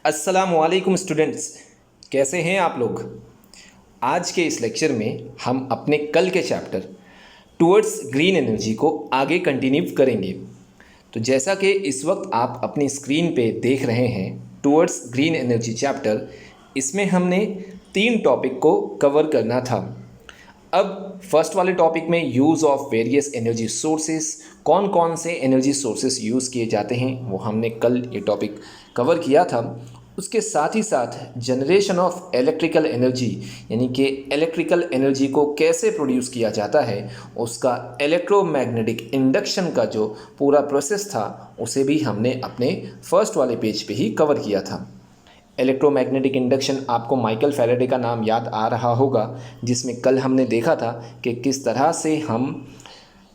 अस्सलामुअलैकुम स्टूडेंट्स, कैसे हैं आप लोग। आज के इस लेक्चर में हम अपने कल के चैप्टर टुवर्ड्स ग्रीन एनर्जी को आगे कंटिन्यू करेंगे। तो जैसा कि इस वक्त आप अपनी स्क्रीन पे देख रहे हैं टुवर्ड्स ग्रीन एनर्जी चैप्टर, इसमें हमने 3 टॉपिक को कवर करना था। अब फर्स्ट वाले टॉपिक में use of various energy sources, कौन कौन से एनर्जी सोर्सेस यूज़ किए जाते हैं वो हमने कल ये टॉपिक कवर किया था। उसके साथ ही साथ जनरेशन ऑफ इलेक्ट्रिकल एनर्जी, यानी कि इलेक्ट्रिकल एनर्जी को कैसे प्रोड्यूस किया जाता है, उसका इलेक्ट्रोमैग्नेटिक इंडक्शन का जो पूरा प्रोसेस था उसे भी हमने अपने फर्स्ट वाले पेज पे ही कवर किया था। इलेक्ट्रोमैग्नेटिक इंडक्शन, आपको माइकल फैराडे का नाम याद आ रहा होगा, जिसमें कल हमने देखा था कि किस तरह से हम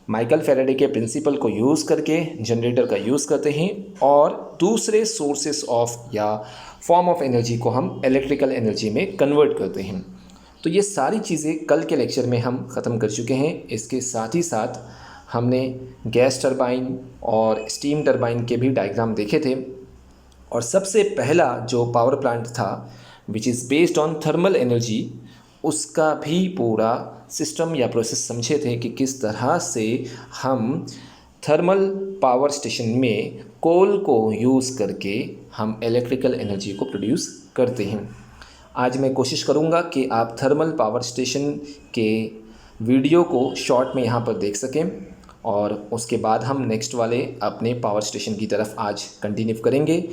माइकल फैराडे के प्रिंसिपल को यूज़ करके जनरेटर का यूज़ करते हैं और दूसरे सोर्सेस ऑफ या फॉर्म ऑफ एनर्जी को हम इलेक्ट्रिकल एनर्जी में कन्वर्ट करते हैं। तो ये सारी चीज़ें कल के लेक्चर में हम ख़त्म कर चुके हैं। इसके साथ ही साथ हमने गैस टरबाइन और स्टीम टरबाइन के भी डायग्राम देखे थे और सबसे पहला जो पावर प्लांट था विच is based on thermal energy, उसका भी पूरा सिस्टम या प्रोसेस समझे थे कि किस तरह से हम थर्मल पावर स्टेशन में कोल को यूज़ करके हम इलेक्ट्रिकल एनर्जी को प्रोड्यूस करते हैं। आज मैं कोशिश करूँगा कि आप थर्मल पावर स्टेशन के वीडियो को शॉर्ट में यहाँ पर देख सकें और उसके बाद हम नेक्स्ट वाले अपने पावर स्टेशन की तरफ आज कंटिन्यू करेंगे।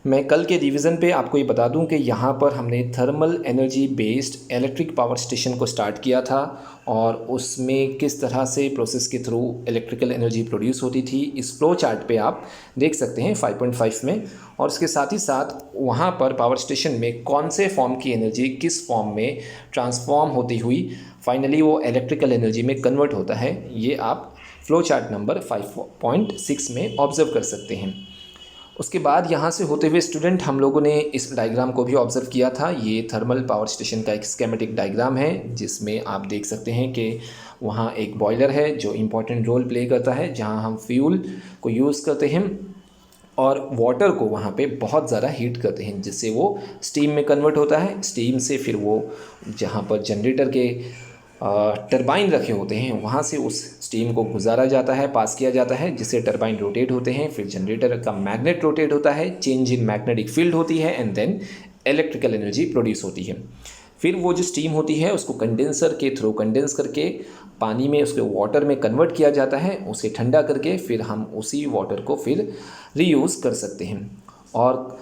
मैं कल के रिवीजन पे आपको ये बता दूं कि यहाँ पर हमने thermal energy based electric power station को स्टार्ट किया था और उसमें किस तरह से प्रोसेस के थ्रू इलेक्ट्रिकल एनर्जी प्रोड्यूस होती थी, इस फ्लो चार्ट पे आप देख सकते हैं 5.5 में। और इसके साथ ही साथ वहाँ पर पावर स्टेशन में कौन से फॉर्म की एनर्जी किस फॉर्म में ट्रांसफॉर्म होती हुई फाइनली वो इलेक्ट्रिकल एनर्जी में कन्वर्ट होता है, ये आप फ्लो चार्ट नंबर 5.6 में ऑब्जर्व कर सकते हैं। उसके बाद यहाँ से होते हुए स्टूडेंट हम लोगों ने इस डायग्राम को भी ऑब्ज़र्व किया था। ये थर्मल पावर स्टेशन का एक स्कीमेटिक डायग्राम है जिसमें आप देख सकते हैं कि वहाँ एक बॉयलर है जो इम्पॉर्टेंट रोल प्ले करता है, जहाँ हम फ्यूल को यूज़ करते हैं और वाटर को वहाँ पे बहुत ज़्यादा हीट करते हैं जिससे वो स्टीम में कन्वर्ट होता है। स्टीम से फिर वो जहाँ पर जनरेटर के टरबाइन रखे होते हैं वहाँ से उस स्टीम को गुजारा जाता है, पास किया जाता है, जिससे टरबाइन रोटेट होते हैं। फिर जनरेटर का मैग्नेट रोटेट होता है, चेंज इन मैग्नेटिक फील्ड होती है and then electrical energy produce होती है। फिर वो जो स्टीम होती है उसको कंडेंसर के थ्रू कंडेंस करके पानी में, उसके वाटर में कन्वर्ट किया जाता है, उसे ठंडा करके फिर हम उसी वाटर को फिर रीयूज़ कर सकते हैं। और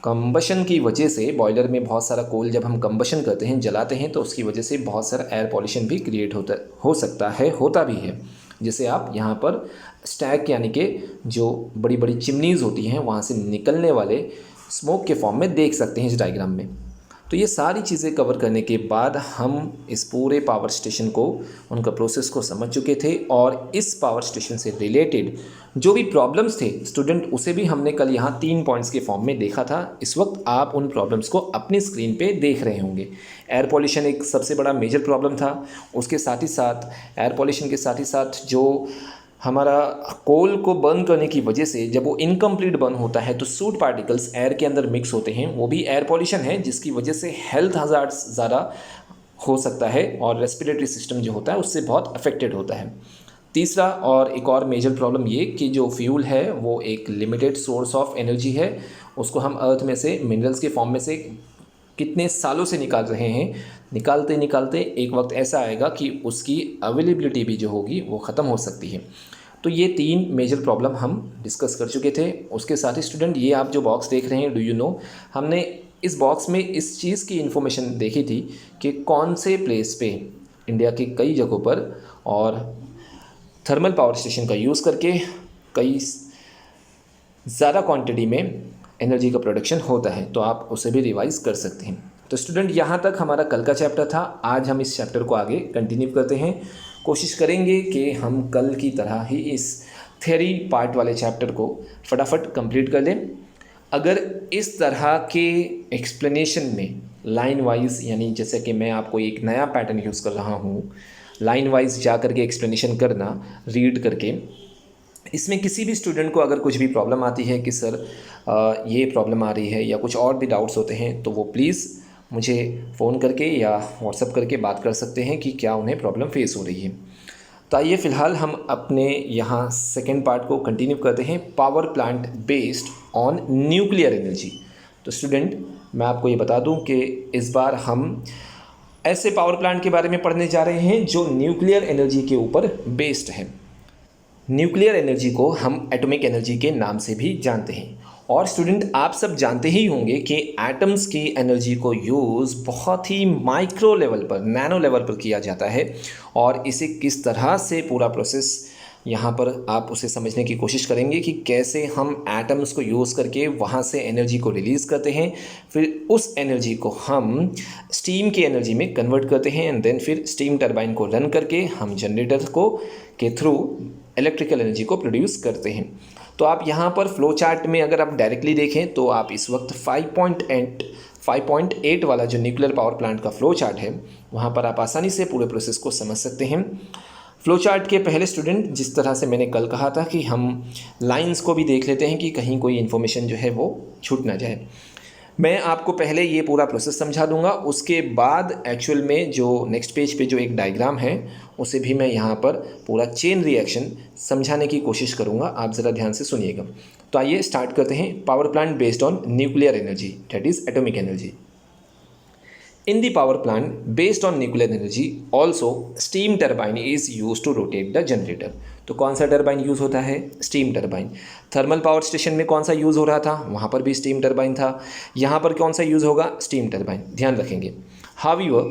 कंबशन की वजह से बॉयलर में बहुत सारा कोल जब हम कंबशन करते हैं, जलाते हैं, तो उसकी वजह से बहुत सारा एयर पॉल्यूशन भी क्रिएट हो सकता है, होता भी है, जिसे आप यहाँ पर स्टैक यानी कि जो बड़ी बड़ी चिमनीज़ होती हैं वहाँ से निकलने वाले स्मोक के फॉर्म में देख सकते हैं इस डायग्राम में। तो ये सारी चीज़ें कवर करने के बाद हम इस पूरे पावर स्टेशन को, उनका प्रोसेस को समझ चुके थे और इस पावर स्टेशन से रिलेटेड जो भी प्रॉब्लम्स थे स्टूडेंट, उसे भी हमने कल यहाँ 3 पॉइंट्स के फॉर्म में देखा था। इस वक्त आप उन प्रॉब्लम्स को अपनी स्क्रीन पे देख रहे होंगे। एयर पॉल्यूशन एक सबसे बड़ा मेजर प्रॉब्लम था। उसके साथ ही साथ एयर पॉल्यूशन के साथ ही साथ जो हमारा कोल को बर्न करने की वजह से जब वो इनकम्प्लीट बर्न होता है तो सूट पार्टिकल्स एयर के अंदर मिक्स होते हैं, वो भी एयर पॉल्यूशन है, जिसकी वजह से हेल्थ हज़ार्ड्स ज़्यादा हो सकता है और रेस्पिरेटरी सिस्टम जो होता है उससे बहुत अफेक्टेड होता है। तीसरा और एक और मेजर प्रॉब्लम ये कि जो फ्यूल है वो एक लिमिटेड सोर्स ऑफ एनर्जी है, उसको हम अर्थ में से मिनरल्स के फॉर्म में से कितने सालों से निकाल रहे हैं, निकालते निकालते एक वक्त ऐसा आएगा कि उसकी अवेलेबिलिटी भी जो होगी वो ख़त्म हो सकती है। तो ये 3 मेजर प्रॉब्लम हम डिस्कस कर चुके थे। उसके साथ ही स्टूडेंट ये आप जो बॉक्स देख रहे हैं, डू यू नो, हमने इस बॉक्स में इस चीज़ की इन्फॉर्मेशन देखी थी कि कौन से प्लेस पे इंडिया की कई जगहों पर और थर्मल पावर स्टेशन का यूज़ करके कई ज़्यादा क्वांटिटी में एनर्जी का प्रोडक्शन होता है, तो आप उसे भी रिवाइज कर सकते हैं। तो स्टूडेंट यहाँ तक हमारा कल का चैप्टर था। आज हम इस चैप्टर को आगे कंटिन्यू करते हैं। कोशिश करेंगे कि हम कल की तरह ही इस थ्योरी पार्ट वाले चैप्टर को फटाफट कंप्लीट कर लें। अगर इस तरह के एक्सप्लेनेशन में लाइन वाइज, यानी जैसे कि मैं आपको एक नया पैटर्न यूज़ कर रहा हूँ, लाइन वाइज जा कर के एक्सप्लेनेशन करना रीड करके, इसमें किसी भी स्टूडेंट को अगर कुछ भी प्रॉब्लम आती है कि सर ये प्रॉब्लम आ रही है या कुछ और भी डाउट्स होते हैं, तो वो प्लीज़ मुझे फ़ोन करके या व्हाट्सअप करके बात कर सकते हैं कि क्या उन्हें प्रॉब्लम फेस हो रही है। तो आइए फ़िलहाल हम अपने यहाँ सेकेंड पार्ट को कंटिन्यू करते हैं, power plant based on nuclear energy. तो स्टूडेंट, मैं आपको ये बता दूं कि इस बार हम ऐसे पावर प्लांट के बारे में पढ़ने जा रहे हैं जो न्यूक्लियर एनर्जी के ऊपर बेस्ड है। न्यूक्लियर एनर्जी को हम एटॉमिक एनर्जी के नाम से भी जानते हैं। और स्टूडेंट, आप सब जानते ही होंगे कि एटम्स की एनर्जी को यूज़ बहुत ही माइक्रो लेवल पर, नैनो लेवल पर किया जाता है। और इसे किस तरह से पूरा प्रोसेस, यहाँ पर आप उसे समझने की कोशिश करेंगे कि कैसे हम एटम्स को यूज़ करके वहाँ से एनर्जी को रिलीज़ करते हैं, फिर उस एनर्जी को हम स्टीम की एनर्जी में कन्वर्ट करते हैं एंड देन फिर स्टीम टरबाइन को रन करके हम जनरेटर को के थ्रू इलेक्ट्रिकल एनर्जी को प्रोड्यूस करते हैं। तो आप यहाँ पर फ्लो चार्ट में अगर आप डायरेक्टली देखें तो आप इस वक्त 5.8 वाला जो न्यूक्लियर पावर प्लांट का फ्लो चार्ट है, वहाँ पर आप आसानी से पूरे प्रोसेस को समझ सकते हैं। फ्लो चार्ट के पहले स्टूडेंट, जिस तरह से मैंने कल कहा था कि हम लाइंस को भी देख लेते हैं कि कहीं कोई इन्फॉर्मेशन जो है वो छूट ना जाए। मैं आपको पहले ये पूरा प्रोसेस समझा दूंगा, उसके बाद एक्चुअल में जो नेक्स्ट पेज पे जो एक डायग्राम है उसे भी मैं यहाँ पर पूरा चेन रिएक्शन समझाने की कोशिश करूँगा। आप ज़रा ध्यान से सुनिएगा। तो आइए स्टार्ट करते हैं। Power plant based on nuclear energy, that is atomic energy. In the power plant based on nuclear energy, also steam turbine is used to rotate the generator. तो कौन सा टरबाइन यूज़ होता है? Steam turbine. Thermal power station में कौन सा use हो रहा था? वहाँ पर भी स्टीम टरबाइन था। यहाँ पर कौन सा यूज़ होगा? Steam turbine. ध्यान रखेंगे। However,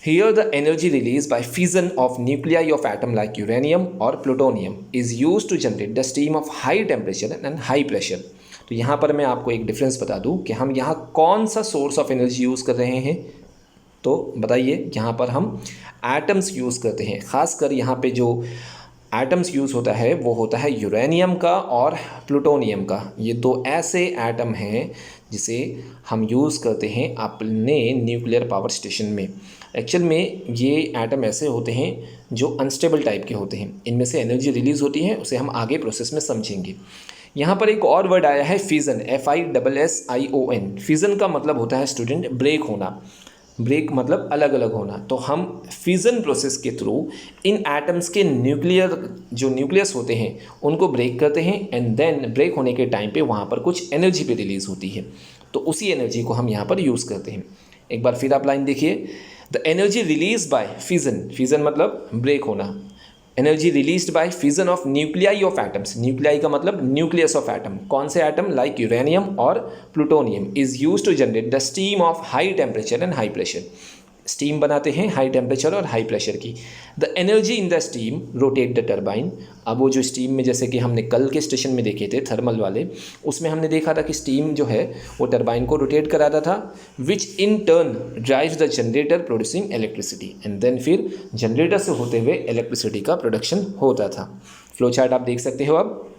here the energy released by fission of nuclei of atom like uranium or plutonium is used to generate the steam of high temperature and high pressure. तो यहाँ पर मैं आपको एक डिफरेंस बता दूँ कि हम यहाँ कौन सा सोर्स ऑफ एनर्जी यूज़ कर रहे हैं। तो बताइए, यहाँ पर हम एटम्स यूज़ करते हैं। ख़ासकर यहाँ पे जो एटम्स यूज़ होता है वो होता है यूरेनियम का और प्लूटोनियम का। ये दो ऐसे एटम हैं जिसे हम यूज़ करते हैं अपने न्यूक्लियर पावर स्टेशन में। एक्चुअल में ये एटम ऐसे होते हैं जो अनस्टेबल टाइप के होते हैं। इनमें से एनर्जी रिलीज़ होती है, उसे हम आगे प्रोसेस में समझेंगे। यहाँ पर एक और वर्ड आया है फिजन, FISSION। फिजन का मतलब होता है स्टूडेंट ब्रेक होना। ब्रेक मतलब अलग अलग होना। तो हम फिजन प्रोसेस के थ्रू इन एटम्स के जो न्यूक्लियस होते हैं उनको ब्रेक करते हैं एंड देन ब्रेक होने के टाइम पे वहाँ पर कुछ एनर्जी भी रिलीज़ होती है। तो उसी एनर्जी को हम यहाँ पर यूज़ करते हैं। एक बार फिर आप लाइन देखिए, the energy release by fission, fission मतलब ब्रेक होना। Energy released by fission of nuclei of atoms, nuclei का मतलब न्यूक्लियस ऑफ एटम। कौन से एटम? लाइक यूरेनियम और plutonium. Is use to generate the steam of high temperature and high pressure. Steam बनाते हैं high temperature और high pressure की। The energy in the steam rotate the turbine. अब वो जो स्टीम में, जैसे कि हमने कल के स्टेशन में देखे थे थर्मल वाले, उसमें हमने देखा था कि स्टीम जो है वो टरबाइन को रोटेट कराता था, which in turn drives the generator producing electricity and then फिर जनरेटर से होते हुए इलेक्ट्रिसिटी का प्रोडक्शन होता था। फ्लो चार्ट आप देख सकते हो। अब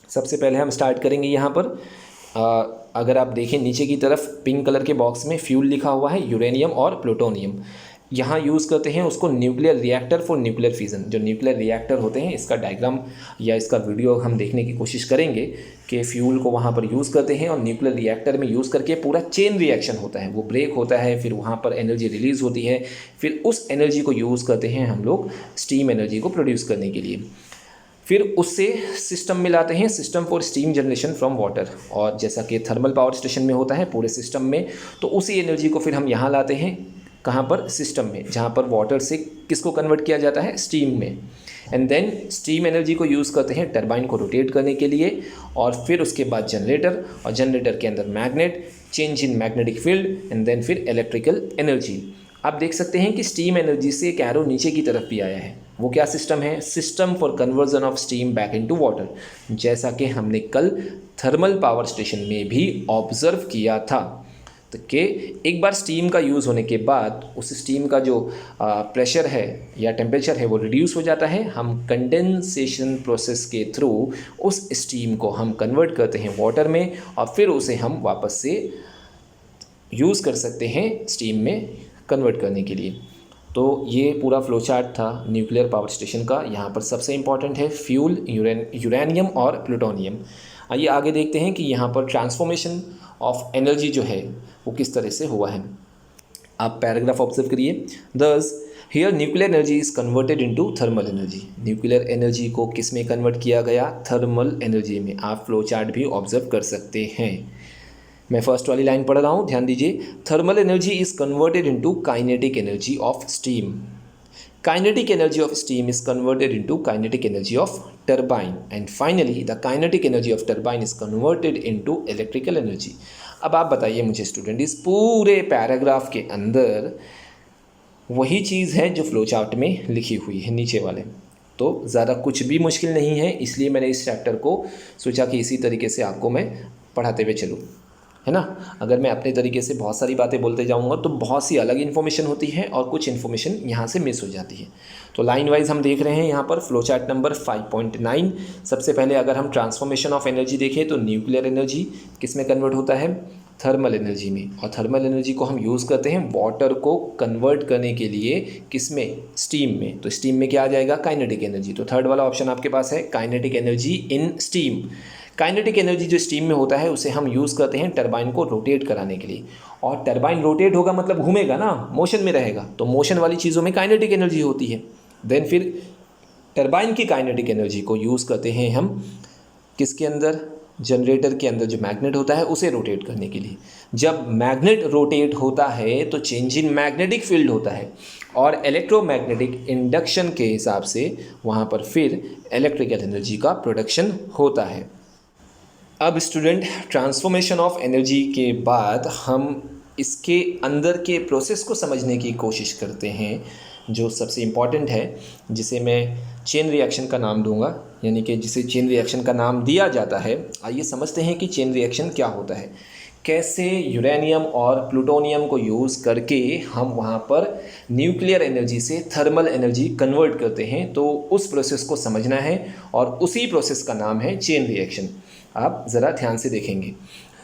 सबसे पहले हम स्टार्ट करेंगे यहाँ पर। अगर आप देखें नीचे की तरफ पिंक कलर के बॉक्स में फ्यूल लिखा हुआ है, यूरेनियम और प्लूटोनियम। यहाँ यूज़ करते हैं उसको nuclear reactor for nuclear fission. जो न्यूक्लियर रिएक्टर होते हैं, इसका डायग्राम या इसका वीडियो हम देखने की कोशिश करेंगे कि फ्यूल को वहाँ पर यूज़ करते हैं और न्यूक्लियर रिएक्टर में यूज़ करके पूरा चेन रिएक्शन होता है। वो ब्रेक होता है, फिर वहाँ पर एनर्जी रिलीज़ होती है, फिर उस एनर्जी को यूज़ करते हैं हम लोग स्टीम एनर्जी को प्रोड्यूस करने के लिए। फिर उससे सिस्टम में लाते हैं, system for steam generation from water. और जैसा कि थर्मल पावर स्टेशन में होता है पूरे सिस्टम में, तो उसी एनर्जी को फिर हम यहाँ लाते हैं। कहाँ पर? सिस्टम में, जहाँ पर वाटर से किसको कन्वर्ट किया जाता है? स्टीम में। एंड देन स्टीम एनर्जी को यूज़ करते हैं टरबाइन को रोटेट करने के लिए, और फिर उसके बाद जनरेटर, और जनरेटर के अंदर magnet, change in magnetic field and then फिर इलेक्ट्रिकल एनर्जी। आप देख सकते हैं कि स्टीम एनर्जी से एक एरो नीचे की तरफ भी आया है। वो क्या सिस्टम है? System for conversion of steam back into water, जैसा कि हमने कल थर्मल पावर स्टेशन में भी ऑब्जर्व किया था। तो कि एक बार स्टीम का यूज़ होने के बाद उस स्टीम का जो प्रेशर है या टेम्परेचर है वो रिड्यूस हो जाता है। हम कंडेंसेशन प्रोसेस के थ्रू उस स्टीम को हम कन्वर्ट करते हैं वाटर में, और फिर उसे हम वापस से यूज़ कर सकते हैं स्टीम में कन्वर्ट करने के लिए। तो ये पूरा फ्लो चार्ट था न्यूक्लियर पावर स्टेशन का। यहाँ पर सबसे इम्पॉर्टेंट है फ्यूल, यूरेनियम और प्लूटोनियम। आइए आगे देखते हैं कि यहाँ पर ट्रांसफॉर्मेशन ऑफ एनर्जी जो है वो किस तरह से हुआ है। आप पैराग्राफ ऑब्जर्व करिए। दस here nuclear energy is converted into thermal energy. Nuclear energy को किस में कन्वर्ट किया गया? थर्मल एनर्जी में। आप फ्लो चार्ट भी ऑब्जर्व कर सकते हैं। मैं फर्स्ट वाली लाइन पढ़ रहा हूँ, ध्यान दीजिए। Thermal energy is converted into kinetic energy of steam. Kinetic energy of steam is converted into kinetic energy of turbine, and finally the kinetic energy of turbine is converted into electrical energy। अब आप बताइए मुझे student, इस पूरे paragraph के अंदर वही चीज़ है जो फ्लो चार्ट में लिखी हुई है नीचे वाले। तो ज़्यादा कुछ भी मुश्किल नहीं है, इसलिए मैंने इस चैप्टर को सोचा कि इसी तरीके से आपको मैं पढ़ाते हुए चलूँ, है ना। अगर मैं अपने तरीके से बहुत सारी बातें बोलते जाऊंगा तो बहुत सी अलग इन्फॉर्मेशन होती है और कुछ इन्फॉर्मेशन यहाँ से मिस हो जाती है। तो लाइन वाइज हम देख रहे हैं यहाँ पर फ्लो चार्ट नंबर 5.9। सबसे पहले अगर हम ट्रांसफॉर्मेशन ऑफ एनर्जी देखें तो न्यूक्लियर एनर्जी किस में कन्वर्ट होता है? थर्मल एनर्जी में। और थर्मल एनर्जी को हम यूज़ करते हैं वाटर को कन्वर्ट करने के लिए, किस में? स्टीम में। तो स्टीम में क्या आ जाएगा? Kinetic energy. तो थर्ड वाला ऑप्शन आपके पास है kinetic energy in steam. Kinetic energy जो स्टीम में होता है उसे हम यूज़ करते हैं टरबाइन को रोटेट कराने के लिए। और टरबाइन रोटेट होगा मतलब घूमेगा ना, मोशन में रहेगा, तो मोशन वाली चीज़ों में काइनेटिक एनर्जी होती है। देन फिर टरबाइन की काइनेटिक एनर्जी को यूज़ करते हैं हम किसके अंदर? जनरेटर के अंदर जो मैग्नेट होता है उसे रोटेट करने के लिए। जब मैग्नेट रोटेट होता है तो चेंज इन मैग्नेटिक फील्ड होता है और इलेक्ट्रोमैग्नेटिक इंडक्शन के हिसाब से वहाँ पर फिर इलेक्ट्रिकल एनर्जी का प्रोडक्शन होता है। अब स्टूडेंट, ट्रांसफॉर्मेशन ऑफ एनर्जी के बाद हम इसके अंदर के प्रोसेस को समझने की कोशिश करते हैं, जो सबसे इम्पॉर्टेंट है, जिसे मैं चेन रिएक्शन का नाम दूंगा, यानी कि जिसे चेन रिएक्शन का नाम दिया जाता है। आइए समझते हैं कि चेन रिएक्शन क्या होता है, कैसे यूरेनियम और प्लूटोनियम को यूज़ करके हम वहाँ पर न्यूक्लियर एनर्जी से थर्मल एनर्जी कन्वर्ट करते हैं। तो उस प्रोसेस को समझना है और उसी प्रोसेस का नाम है चेन रिएक्शन। आप ज़रा ध्यान से देखेंगे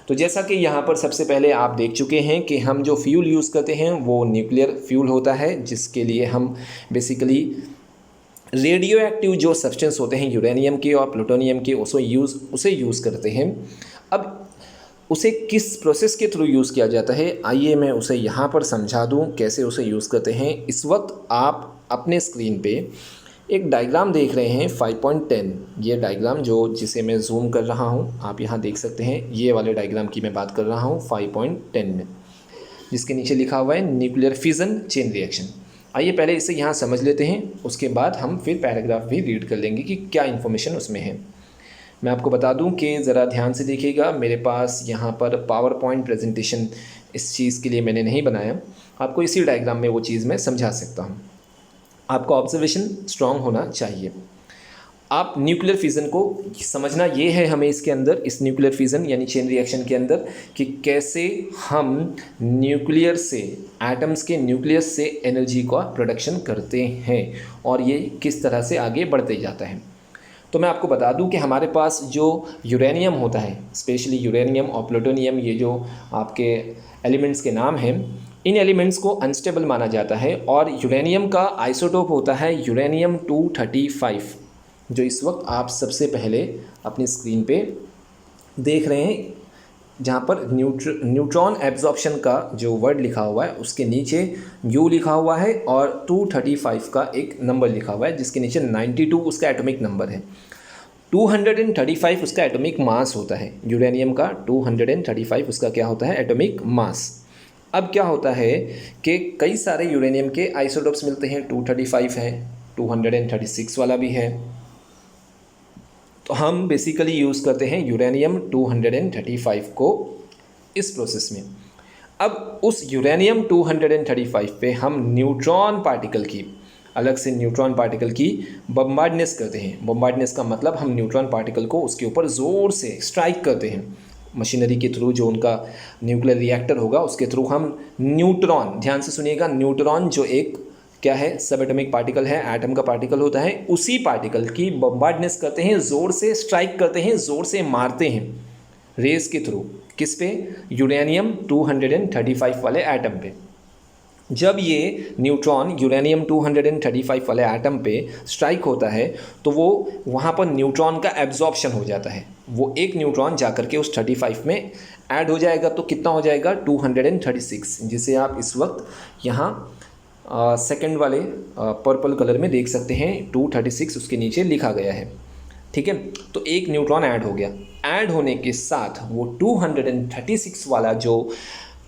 तो जैसा कि यहाँ पर सबसे पहले आप देख चुके हैं कि हम जो फ्यूल यूज़ करते हैं वो न्यूक्लियर फ्यूल होता है, जिसके लिए हम बेसिकली रेडियो एक्टिव जो सब्सटेंस होते हैं यूरेनियम के और प्लूटोनियम के उसे यूज़ करते हैं। अब उसे किस प्रोसेस के थ्रू यूज़ किया जाता है, आइए मैं उसे यहाँ पर समझा दूँ कैसे उसे यूज़ करते हैं। इस वक्त आप अपने स्क्रीन पे एक डायग्राम देख रहे हैं 5.10। ये डायग्राम जिसे मैं जूम कर रहा हूँ, आप यहाँ देख सकते हैं, ये वाले डायग्राम की मैं बात कर रहा हूँ 5.10 में, जिसके नीचे लिखा हुआ है न्यूक्लियर फिजन चेन रिएक्शन। आइए पहले इसे यहाँ समझ लेते हैं, उसके बाद हम फिर पैराग्राफ भी रीड कर लेंगे कि क्या इन्फॉर्मेशन उसमें है। मैं आपको बता दूं कि ज़रा ध्यान से देखिएगा, मेरे पास यहाँ पर पावर पॉइंट प्रेजेंटेशन इस चीज़ के लिए मैंने नहीं बनाया, आपको इसी डायग्राम में वो चीज़ मैं समझा सकता हूँ। आपका ऑब्जर्वेशन स्ट्रांग होना चाहिए। आप न्यूक्लियर फिजन को समझना ये है हमें इसके अंदर, इस न्यूक्लियर फिजन यानी चेन रिएक्शन के अंदर, कि कैसे हम न्यूक्लियर से, एटम्स के न्यूक्लियस से एनर्जी का प्रोडक्शन करते हैं और ये किस तरह से आगे बढ़ते जाता है। तो मैं आपको बता दूं कि हमारे पास जो यूरेनियम होता है, स्पेशली यूरेनियम और प्लूटोनियम, ये जो आपके एलिमेंट्स के नाम हैं, इन एलिमेंट्स को अनस्टेबल माना जाता है और यूरेनियम का आइसोटोप होता है यूरेनियम 235, जो इस वक्त आप सबसे पहले अपनी स्क्रीन पे देख रहे हैं, जहाँ पर न्यूट्रॉन एब्जॉर्प्शन का जो वर्ड लिखा हुआ है उसके नीचे U लिखा हुआ है और 235 का एक नंबर लिखा हुआ है, जिसके नीचे 92 उसका एटॉमिक नंबर है। 235 उसका एटॉमिक मास होता है, यूरेनियम का 235 उसका क्या होता है? Atomic mass. अब क्या होता है कि कई सारे यूरेनियम के आइसोटोप्स मिलते हैं, 235 है, 236 वाला भी है। तो हम बेसिकली यूज़ करते हैं यूरेनियम 235 को इस प्रोसेस में। अब उस यूरेनियम 235 पे हम न्यूट्रॉन पार्टिकल की, अलग से न्यूट्रॉन पार्टिकल की बम्बार्डनेस करते हैं। बम्बार्डनेस का मतलब हम न्यूट्रॉन पार्टिकल को उसके ऊपर ज़ोर से स्ट्राइक करते हैं मशीनरी के थ्रू, जो उनका न्यूक्लियर रिएक्टर होगा उसके थ्रू हम न्यूट्रॉन, ध्यान से सुनिएगा, न्यूट्रॉन जो एक क्या है? सब एटॉमिक पार्टिकल है, एटम का पार्टिकल होता है, उसी पार्टिकल की बम्बार्डनेस करते हैं, ज़ोर से स्ट्राइक करते हैं, ज़ोर से मारते हैं रेस के थ्रू। किस पे? यूरेनियम 235 वाले एटम पे। जब ये न्यूट्रॉन यूरेनियम 235 वाले एटम पे स्ट्राइक होता है तो वो वहाँ पर न्यूट्रॉन का एब्जॉर्प्शन हो जाता है। वो एक न्यूट्रॉन जा कर के उस 35 में ऐड हो जाएगा, तो कितना हो जाएगा 236, जिसे आप इस वक्त यहाँ सेकंड वाले पर्पल कलर में देख सकते हैं। 236 उसके नीचे लिखा गया है। ठीक है, तो एक न्यूट्रॉन ऐड हो गया। ऐड होने के साथ वो 236 वाला जो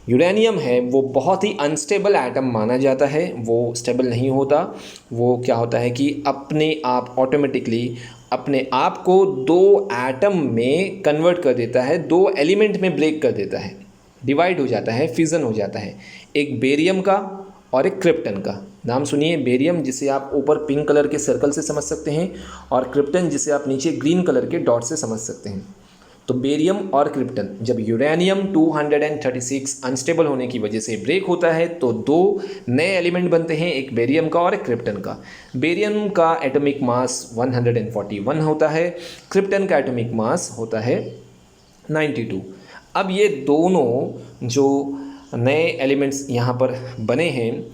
यूरेनियम है वो बहुत ही अनस्टेबल एटम माना जाता है। वो स्टेबल नहीं होता। वो क्या होता है कि अपने आप ऑटोमेटिकली अपने आप को दो एटम में कन्वर्ट कर देता है, दो एलिमेंट में ब्रेक कर देता है, डिवाइड हो जाता है, फिजन हो जाता है। एक बेरियम का और एक क्रिप्टन का। नाम सुनिए, बेरियम जिसे आप ऊपर पिंक कलर के सर्कल से समझ सकते हैं और क्रिप्टन जिसे आप नीचे ग्रीन कलर के डॉट से समझ सकते हैं। तो बेरियम और क्रिप्टन, जब यूरेनियम 236 अनस्टेबल होने की वजह से ब्रेक होता है तो दो नए एलिमेंट बनते हैं, एक बेरियम का और एक क्रिप्टन का। बेरियम का एटॉमिक मास 141 होता है, क्रिप्टन का एटॉमिक मास होता है 92। अब ये दोनों जो नए एलिमेंट्स यहाँ पर बने हैं,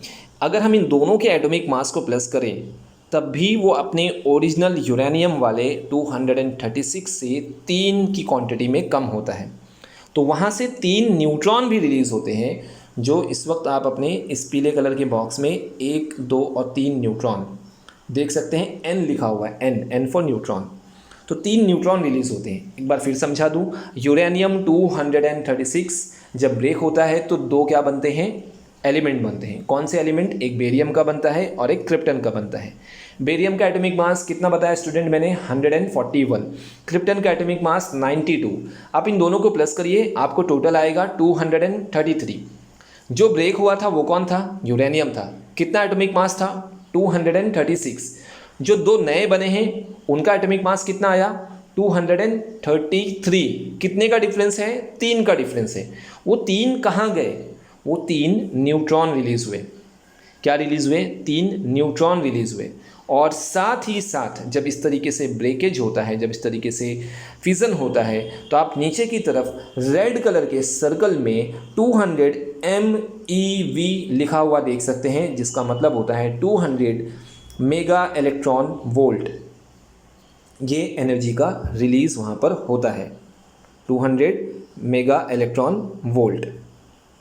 अगर हम इन दोनों के एटॉमिक मास को प्लस करें तब भी वो अपने ओरिजिनल यूरेनियम वाले 236 से 3 की क्वांटिटी में कम होता है। तो वहाँ से 3 न्यूट्रॉन भी रिलीज़ होते हैं, जो इस वक्त आप अपने इस पीले कलर के बॉक्स में 1, 2 और 3 न्यूट्रॉन देख सकते हैं। N लिखा हुआ है, N फॉर न्यूट्रॉन। तो 3 न्यूट्रॉन रिलीज़ होते हैं। एक बार फिर समझा दूँ, यूरेनियम 236 जब ब्रेक होता है तो दो क्या बनते हैं, एलिमेंट बनते हैं। कौन से एलिमेंट? एक बेरियम का बनता है और एक क्रिप्टन का बनता है। बेरियम का एटॉमिक मास कितना बताया स्टूडेंट मैंने? 141। क्रिप्टन का एटॉमिक मास 92। आप इन दोनों को प्लस करिए, आपको टोटल आएगा 233। जो ब्रेक हुआ था वो कौन था? यूरेनियम था। कितना एटॉमिक मास था? 236। जो दो नए बने हैं उनका एटॉमिक मास कितना आया? 233। कितने का डिफरेंस है? 3 का डिफरेंस है। वो 3 कहाँ गए? वो 3 न्यूट्रॉन रिलीज़ हुए। क्या रिलीज़ हुए? 3 न्यूट्रॉन रिलीज़ हुए। और साथ ही साथ जब इस तरीके से ब्रेकेज होता है, जब इस तरीके से फिज़न होता है, तो आप नीचे की तरफ रेड कलर के सर्कल में 200 MeV लिखा हुआ देख सकते हैं, जिसका मतलब होता है 200 मेगा इलेक्ट्रॉन वोल्ट। ये एनर्जी का रिलीज़ वहाँ पर होता है, 200 मेगा इलेक्ट्रॉन वोल्ट।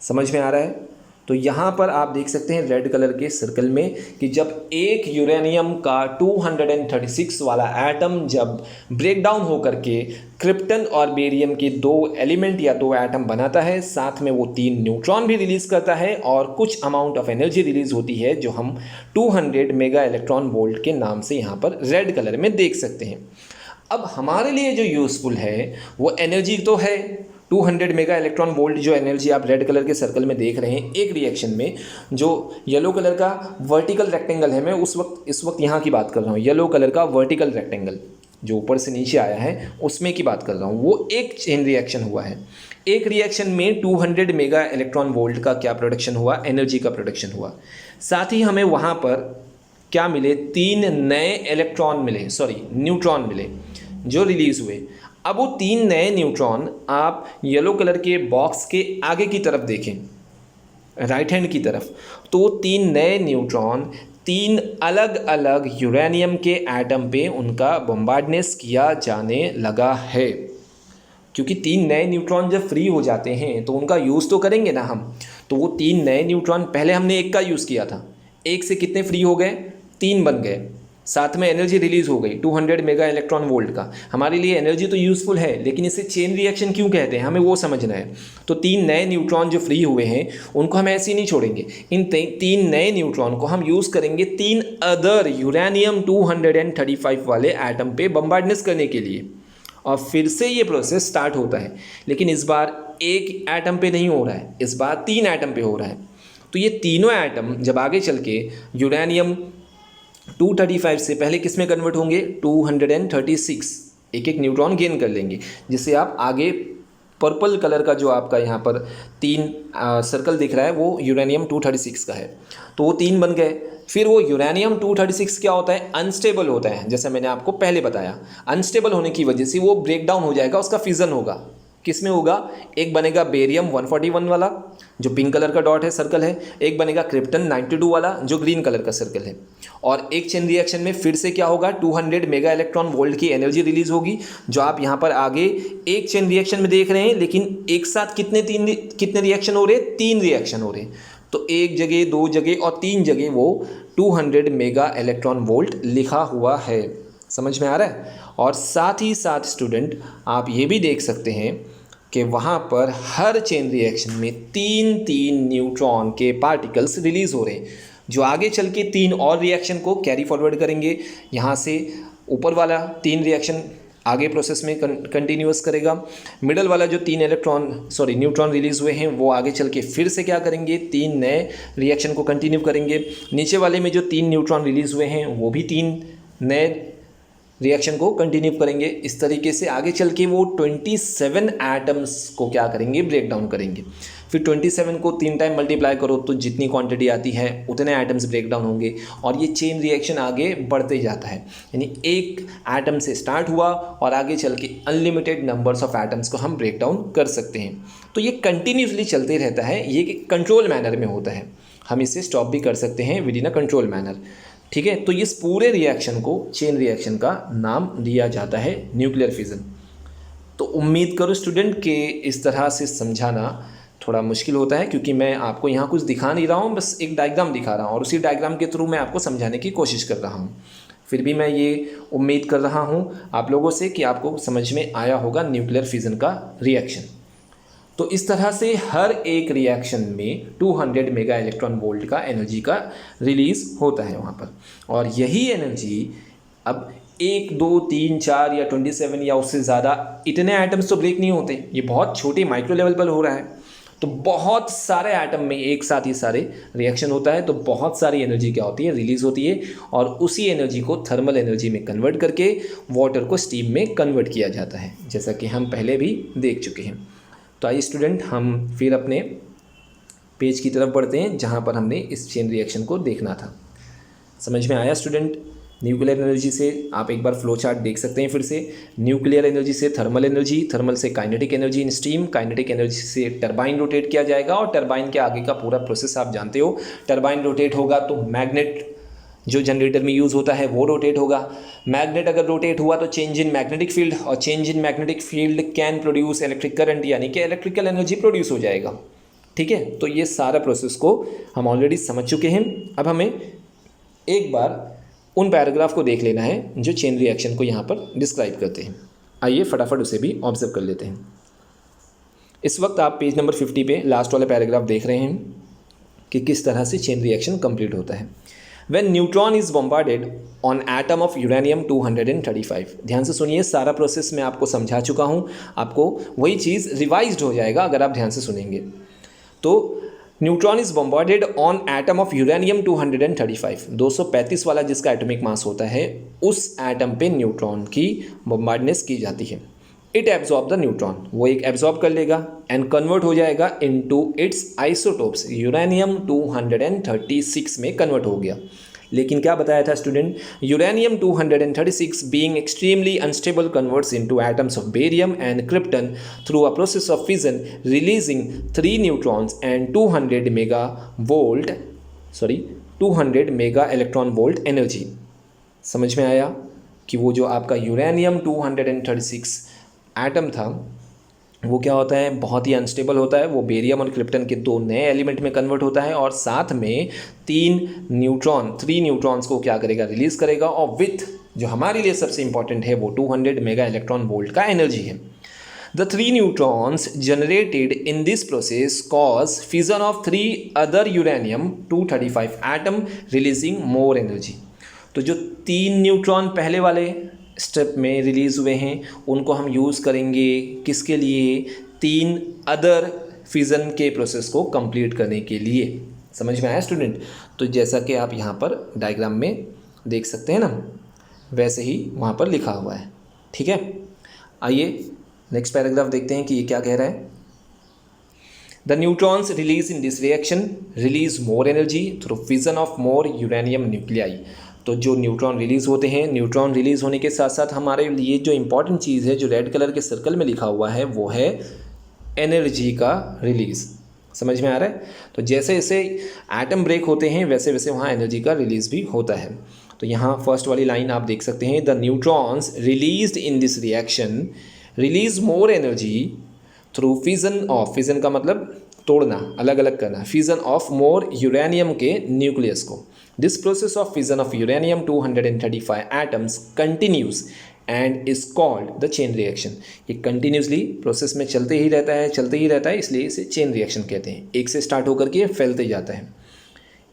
समझ में आ रहा है? तो यहाँ पर आप देख सकते हैं रेड कलर के सर्कल में कि जब एक यूरेनियम का 236 वाला एटम जब ब्रेक डाउन होकर के क्रिप्टन और बेरियम के दो एलिमेंट या दो एटम बनाता है, साथ में वो 3 न्यूट्रॉन भी रिलीज़ करता है और कुछ अमाउंट ऑफ एनर्जी रिलीज़ होती है, जो हम 200 मेगा इलेक्ट्रॉन वोल्ट के नाम से यहाँ पर रेड कलर में देख सकते हैं। अब हमारे लिए जो यूज़फुल है वो एनर्जी तो है 200 मेगा इलेक्ट्रॉन वोल्ट। जो एनर्जी आप रेड कलर के सर्कल में देख रहे हैं, एक रिएक्शन में जो येलो कलर का वर्टिकल रेक्टेंगल है, मैं इस वक्त यहाँ की बात कर रहा हूँ, येलो कलर का वर्टिकल रेक्टेंगल जो ऊपर से नीचे आया है उसमें की बात कर रहा हूँ, वो एक चेन रिएक्शन हुआ है। एक रिएक्शन में 200 मेगा इलेक्ट्रॉन वोल्ट का क्या प्रोडक्शन हुआ? एनर्जी का प्रोडक्शन हुआ। साथ ही हमें वहाँ पर क्या मिले? 3 नए इलेक्ट्रॉन मिले, न्यूट्रॉन मिले जो रिलीज़ हुए। अब वो 3 नए न्यूट्रॉन आप येलो कलर के बॉक्स के आगे की तरफ देखें, राइट हैंड की तरफ, तो 3 नए न्यूट्रॉन 3 अलग अलग यूरेनियम के एटम पे उनका बम्बार्डनेस किया जाने लगा है। क्योंकि 3 नए न्यूट्रॉन जब फ्री हो जाते हैं तो उनका यूज़ तो करेंगे ना हम। तो वो 3 नए न्यूट्रॉन, पहले हमने एक का यूज़ किया था, एक से कितने फ्री हो गए? 3 बन गए। साथ में एनर्जी रिलीज़ हो गई 200 मेगा इलेक्ट्रॉन वोल्ट का। हमारे लिए एनर्जी तो यूज़फुल है, लेकिन इसे चेन रिएक्शन क्यों कहते हैं, हमें वो समझना है। तो 3 नए न्यूट्रॉन जो फ्री हुए हैं उनको हम ऐसे ही नहीं छोड़ेंगे। इन 3 नए न्यूट्रॉन को हम यूज़ करेंगे 3 अदर यूरेनियम 235 वाले एटम पे बम्बार्डनेस करने के लिए, और फिर से ये प्रोसेस स्टार्ट होता है। लेकिन इस बार एक एटम पे नहीं हो रहा है, इस बार 3 एटम पे हो रहा है। तो ये तीनों एटम जब आगे चल के यूरेनियम 235 से पहले किस में कन्वर्ट होंगे? 236। एक एक न्यूट्रॉन गेन कर लेंगे, जिससे आप आगे पर्पल कलर का जो आपका यहाँ पर 3 सर्कल दिख रहा है वो यूरेनियम 236 का है। तो वो 3 बन गए। फिर वो यूरेनियम 236 क्या होता है? अनस्टेबल होता है, जैसे मैंने आपको पहले बताया। अनस्टेबल होने की वजह से वो ब्रेक डाउन हो जाएगा, उसका फिजन होगा। किस में होगा? एक बनेगा बेरियम 141 वाला जो पिंक कलर का डॉट है, सर्कल है, एक बनेगा क्रिप्टन 92 वाला जो ग्रीन कलर का सर्कल है। और एक चेन रिएक्शन में फिर से क्या होगा? 200 मेगा इलेक्ट्रॉन वोल्ट की एनर्जी रिलीज होगी, जो आप यहाँ पर आगे एक चेन रिएक्शन में देख रहे हैं, लेकिन एक साथ कितने रिएक्शन हो रहे हैं? 3 रिएक्शन हो रहे हैं। तो एक जगह, 2 जगह और 3 जगह वो 200 मेगा इलेक्ट्रॉन वोल्ट लिखा हुआ है। समझ में आ रहा है? और साथ ही साथ स्टूडेंट आप ये भी देख सकते हैं कि वहाँ पर हर चेन रिएक्शन में 3 न्यूट्रॉन के पार्टिकल्स रिलीज़ हो रहे हैं, जो आगे चल के 3 और रिएक्शन को कैरी फॉरवर्ड करेंगे। यहाँ से ऊपर वाला 3 रिएक्शन आगे प्रोसेस में कंटिन्यूस करेगा। मिडल वाला जो 3 न्यूट्रॉन रिलीज़ हुए हैं वो आगे चल के फिर से क्या करेंगे? 3 नए रिएक्शन को कंटिन्यू करेंगे। नीचे वाले में जो 3 न्यूट्रॉन रिलीज़ हुए हैं वो भी 3 नए रिएक्शन को कंटिन्यू करेंगे। इस तरीके से आगे चल के वो 27 एटम्स को क्या करेंगे? ब्रेक डाउन करेंगे। फिर 27 को 3 टाइम मल्टीप्लाई करो तो जितनी क्वांटिटी आती है उतने एटम्स ब्रेक डाउन होंगे, और ये चेन रिएक्शन आगे बढ़ते जाता है। यानी एक एटम से स्टार्ट हुआ और आगे चल के अनलिमिटेड नंबर्स ऑफ एटम्स को हम ब्रेक डाउन कर सकते हैं। तो ये कंटिन्यूसली चलते रहता है, ये कंट्रोल मैनर में होता है। हम इसे स्टॉप भी कर सकते हैं with in a control manner. ठीक है, तो इस पूरे रिएक्शन को चेन रिएक्शन का नाम दिया जाता है न्यूक्लियर फिजन। तो उम्मीद करो स्टूडेंट कि इस तरह से समझाना थोड़ा मुश्किल होता है, क्योंकि मैं आपको यहाँ कुछ दिखा नहीं रहा हूँ, बस एक डायग्राम दिखा रहा हूँ और उसी डायग्राम के थ्रू मैं आपको समझाने की कोशिश कर रहा हूँ। फिर भी मैं ये उम्मीद कर रहा हूँ आप लोगों से कि आपको समझ में आया होगा न्यूक्लियर फिजन का रिएक्शन। तो इस तरह से हर एक रिएक्शन में 200 मेगा इलेक्ट्रॉन वोल्ट का एनर्जी का रिलीज़ होता है वहाँ पर, और यही एनर्जी अब 1, 2, 3, 4 या 27 या उससे ज़्यादा इतने एटम्स तो ब्रेक नहीं होते, ये बहुत छोटे माइक्रो लेवल पर हो रहा है। तो बहुत सारे एटम में एक साथ ये सारे रिएक्शन होता है, तो बहुत सारी एनर्जी क्या होती है? रिलीज़ होती है, और उसी एनर्जी को थर्मल एनर्जी में कन्वर्ट करके वाटर को स्टीम में कन्वर्ट किया जाता है, जैसा कि हम पहले भी देख चुके हैं। तो आइए स्टूडेंट हम फिर अपने पेज की तरफ बढ़ते हैं जहाँ पर हमने इस चेन रिएक्शन को देखना था। समझ में आया स्टूडेंट? न्यूक्लियर एनर्जी से आप एक बार फ्लो चार्ट देख सकते हैं फिर से। न्यूक्लियर एनर्जी से थर्मल एनर्जी, थर्मल से kinetic energy in steam, kinetic energy से टरबाइन रोटेट किया जाएगा, और टरबाइन के आगे का पूरा प्रोसेस आप जानते हो। टरबाइन रोटेट होगा तो मैग्नेट जो जनरेटर में यूज़ होता है वो रोटेट होगा। मैग्नेट अगर रोटेट हुआ तो चेंज इन मैग्नेटिक फील्ड, और change in magnetic field can produce electric current, यानी कि इलेक्ट्रिकल एनर्जी प्रोड्यूस हो जाएगा। ठीक है, तो ये सारा प्रोसेस को हम ऑलरेडी समझ चुके हैं। अब हमें एक बार उन पैराग्राफ को देख लेना है जो चेन रिएक्शन को यहाँ पर डिस्क्राइब करते हैं। आइए फटाफट उसे भी ऑब्जर्व कर लेते हैं। इस वक्त आप पेज नंबर 50 पे लास्ट वाला पैराग्राफ देख रहे हैं कि किस तरह से चेन रिएक्शन कंप्लीट होता है। When neutron is bombarded on atom of uranium 235, ध्यान से सुनिए, सारा प्रोसेस मैं आपको समझा चुका हूँ, आपको वही चीज़ रिवाइज्ड हो जाएगा अगर आप ध्यान से सुनेंगे। तो neutron is bombarded on atom of uranium 235, 235 वाला जिसका एटॉमिक मास होता है, उस एटम पे न्यूट्रॉन की बॉम्बार्डनेस की जाती है। इट एब्जॉर्ब द न्यूट्रॉन, वो एक एब्जॉर्ब कर लेगा एंड कन्वर्ट हो जाएगा इनटू इट्स आइसोटोप्स। यूरेनियम 236 में कन्वर्ट हो गया। लेकिन क्या बताया था student? Uranium 236 being extremely unstable converts into atoms of barium and krypton through a process of fission, releasing 3 neutrons and 200 mega electron volt energy. समझ में आया कि वो जो आपका यूरेनियम 236 एटम था वो क्या होता है? बहुत ही अनस्टेबल होता है। वो बेरियम और क्रिप्टन के 2 नए एलिमेंट में कन्वर्ट होता है, और साथ में 3 न्यूट्रॉन्स को क्या करेगा? रिलीज करेगा, और विथ जो हमारे लिए सबसे इंपॉर्टेंट है वो 200 मेगा इलेक्ट्रॉन वोल्ट का एनर्जी है। The 3 neutrons generated in this process cause fission of 3 other uranium 235 atom releasing more energy। तो जो 3 न्यूट्रॉन पहले वाले स्टेप में रिलीज़ हुए हैं उनको हम यूज़ करेंगे किसके लिए? 3 अदर फिज़न के प्रोसेस को कंप्लीट करने के लिए। समझ में आया स्टूडेंट? तो जैसा कि आप यहाँ पर डायग्राम में देख सकते हैं ना, वैसे ही वहाँ पर लिखा हुआ है। ठीक है, आइए नेक्स्ट पैराग्राफ देखते हैं कि ये क्या कह रहा है। The neutrons release in this reaction release more energy through fission of more uranium nuclei. तो तो जो न्यूट्रॉन रिलीज़ होते हैं, न्यूट्रॉन रिलीज़ होने के साथ साथ हमारे लिए जो इम्पॉर्टेंट चीज़ है जो रेड कलर के सर्कल में लिखा हुआ है वो है एनर्जी का रिलीज़। समझ में आ रहा है? तो जैसे जैसे एटम ब्रेक होते हैं वैसे वैसे वहाँ एनर्जी का रिलीज़ भी होता है। तो यहाँ फर्स्ट वाली लाइन आप देख सकते हैं, the neutrons released in this reaction release more energy through fission of, fission का मतलब तोड़ना, अलग अलग करना, फिजन ऑफ मोर यूरेनियम के न्यूक्लियस को। This process of fission of uranium 235 atoms continues and is called the chain reaction. ये continuously process में चलते ही रहता है, इसलिए इसे चेन रिएक्शन कहते हैं। एक से स्टार्ट होकर के फैलते जाता है।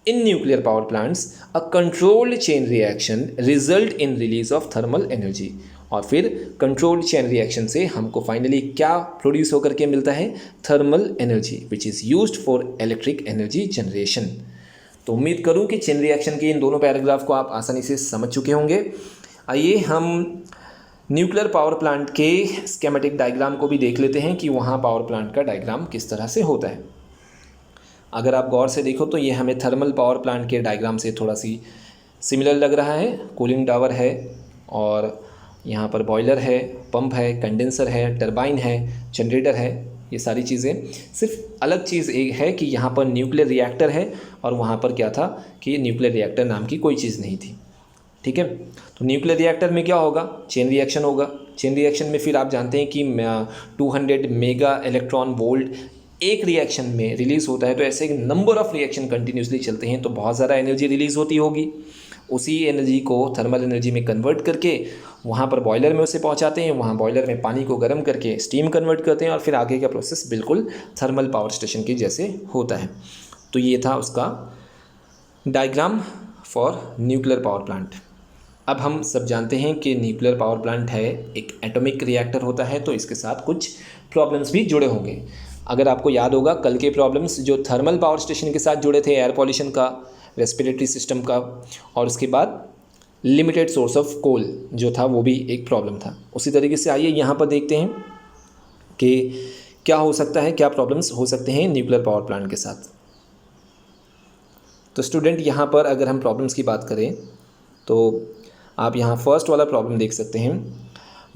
In nuclear power plants a controlled chain reaction result in release of thermal energy. और फिर कंट्रोल्ड चेन रिएक्शन से हमको फाइनली क्या प्रोड्यूस होकर के मिलता है? Thermal energy which is used for electric energy generation. तो उम्मीद करूं कि चेन रिएक्शन के इन दोनों पैराग्राफ को आप आसानी से समझ चुके होंगे। आइए हम न्यूक्लियर पावर प्लांट के स्कीमेटिक डायग्राम को भी देख लेते हैं कि वहाँ पावर प्लांट का डायग्राम किस तरह से होता है। अगर आप गौर से देखो तो ये हमें थर्मल पावर प्लांट के डायग्राम से थोड़ा सी सिमिलर लग रहा है। कूलिंग टावर है और यहाँ पर बॉयलर है, पंप है, कंडेंसर है, टरबाइन है, जनरेटर है, ये सारी चीज़ें। सिर्फ अलग चीज़ एक है कि यहाँ पर न्यूक्लियर रिएक्टर है और वहाँ पर क्या था कि न्यूक्लियर रिएक्टर नाम की कोई चीज़ नहीं थी। ठीक है, तो न्यूक्लियर रिएक्टर में क्या होगा? चेन रिएक्शन होगा। चेन रिएक्शन में फिर आप जानते हैं कि 200 मेगा इलेक्ट्रॉन वोल्ट एक रिएक्शन में रिलीज़ होता है। तो ऐसे नंबर ऑफ रिएक्शन कंटिन्यूसली चलते हैं तो बहुत ज़्यादा एनर्जी रिलीज़ होती होगी। उसी एनर्जी को थर्मल एनर्जी में कन्वर्ट करके वहाँ पर बॉयलर में उसे पहुँचाते हैं। वहाँ बॉयलर में पानी को गर्म करके स्टीम कन्वर्ट करते हैं और फिर आगे का प्रोसेस बिल्कुल थर्मल पावर स्टेशन के जैसे होता है। तो ये था उसका diagram for nuclear power plant. अब हम सब जानते हैं कि न्यूक्लियर पावर प्लांट है, एक एटॉमिक रिएक्टर होता है, तो इसके साथ कुछ प्रॉब्लम्स भी जुड़े होंगे। अगर आपको याद होगा कल के प्रॉब्लम्स जो थर्मल पावर स्टेशन के साथ जुड़े थे, एयर पॉल्यूशन का, रेस्पिरेटरी सिस्टम का, और उसके बाद लिमिटेड सोर्स ऑफ कोल जो था वो भी एक प्रॉब्लम था। उसी तरीके से आइए यहाँ पर देखते हैं कि क्या हो सकता है, क्या प्रॉब्लम्स हो सकते हैं न्यूक्लियर पावर प्लांट के साथ। तो स्टूडेंट यहाँ पर अगर हम प्रॉब्लम्स की बात करें तो आप यहाँ फर्स्ट वाला प्रॉब्लम देख सकते हैं,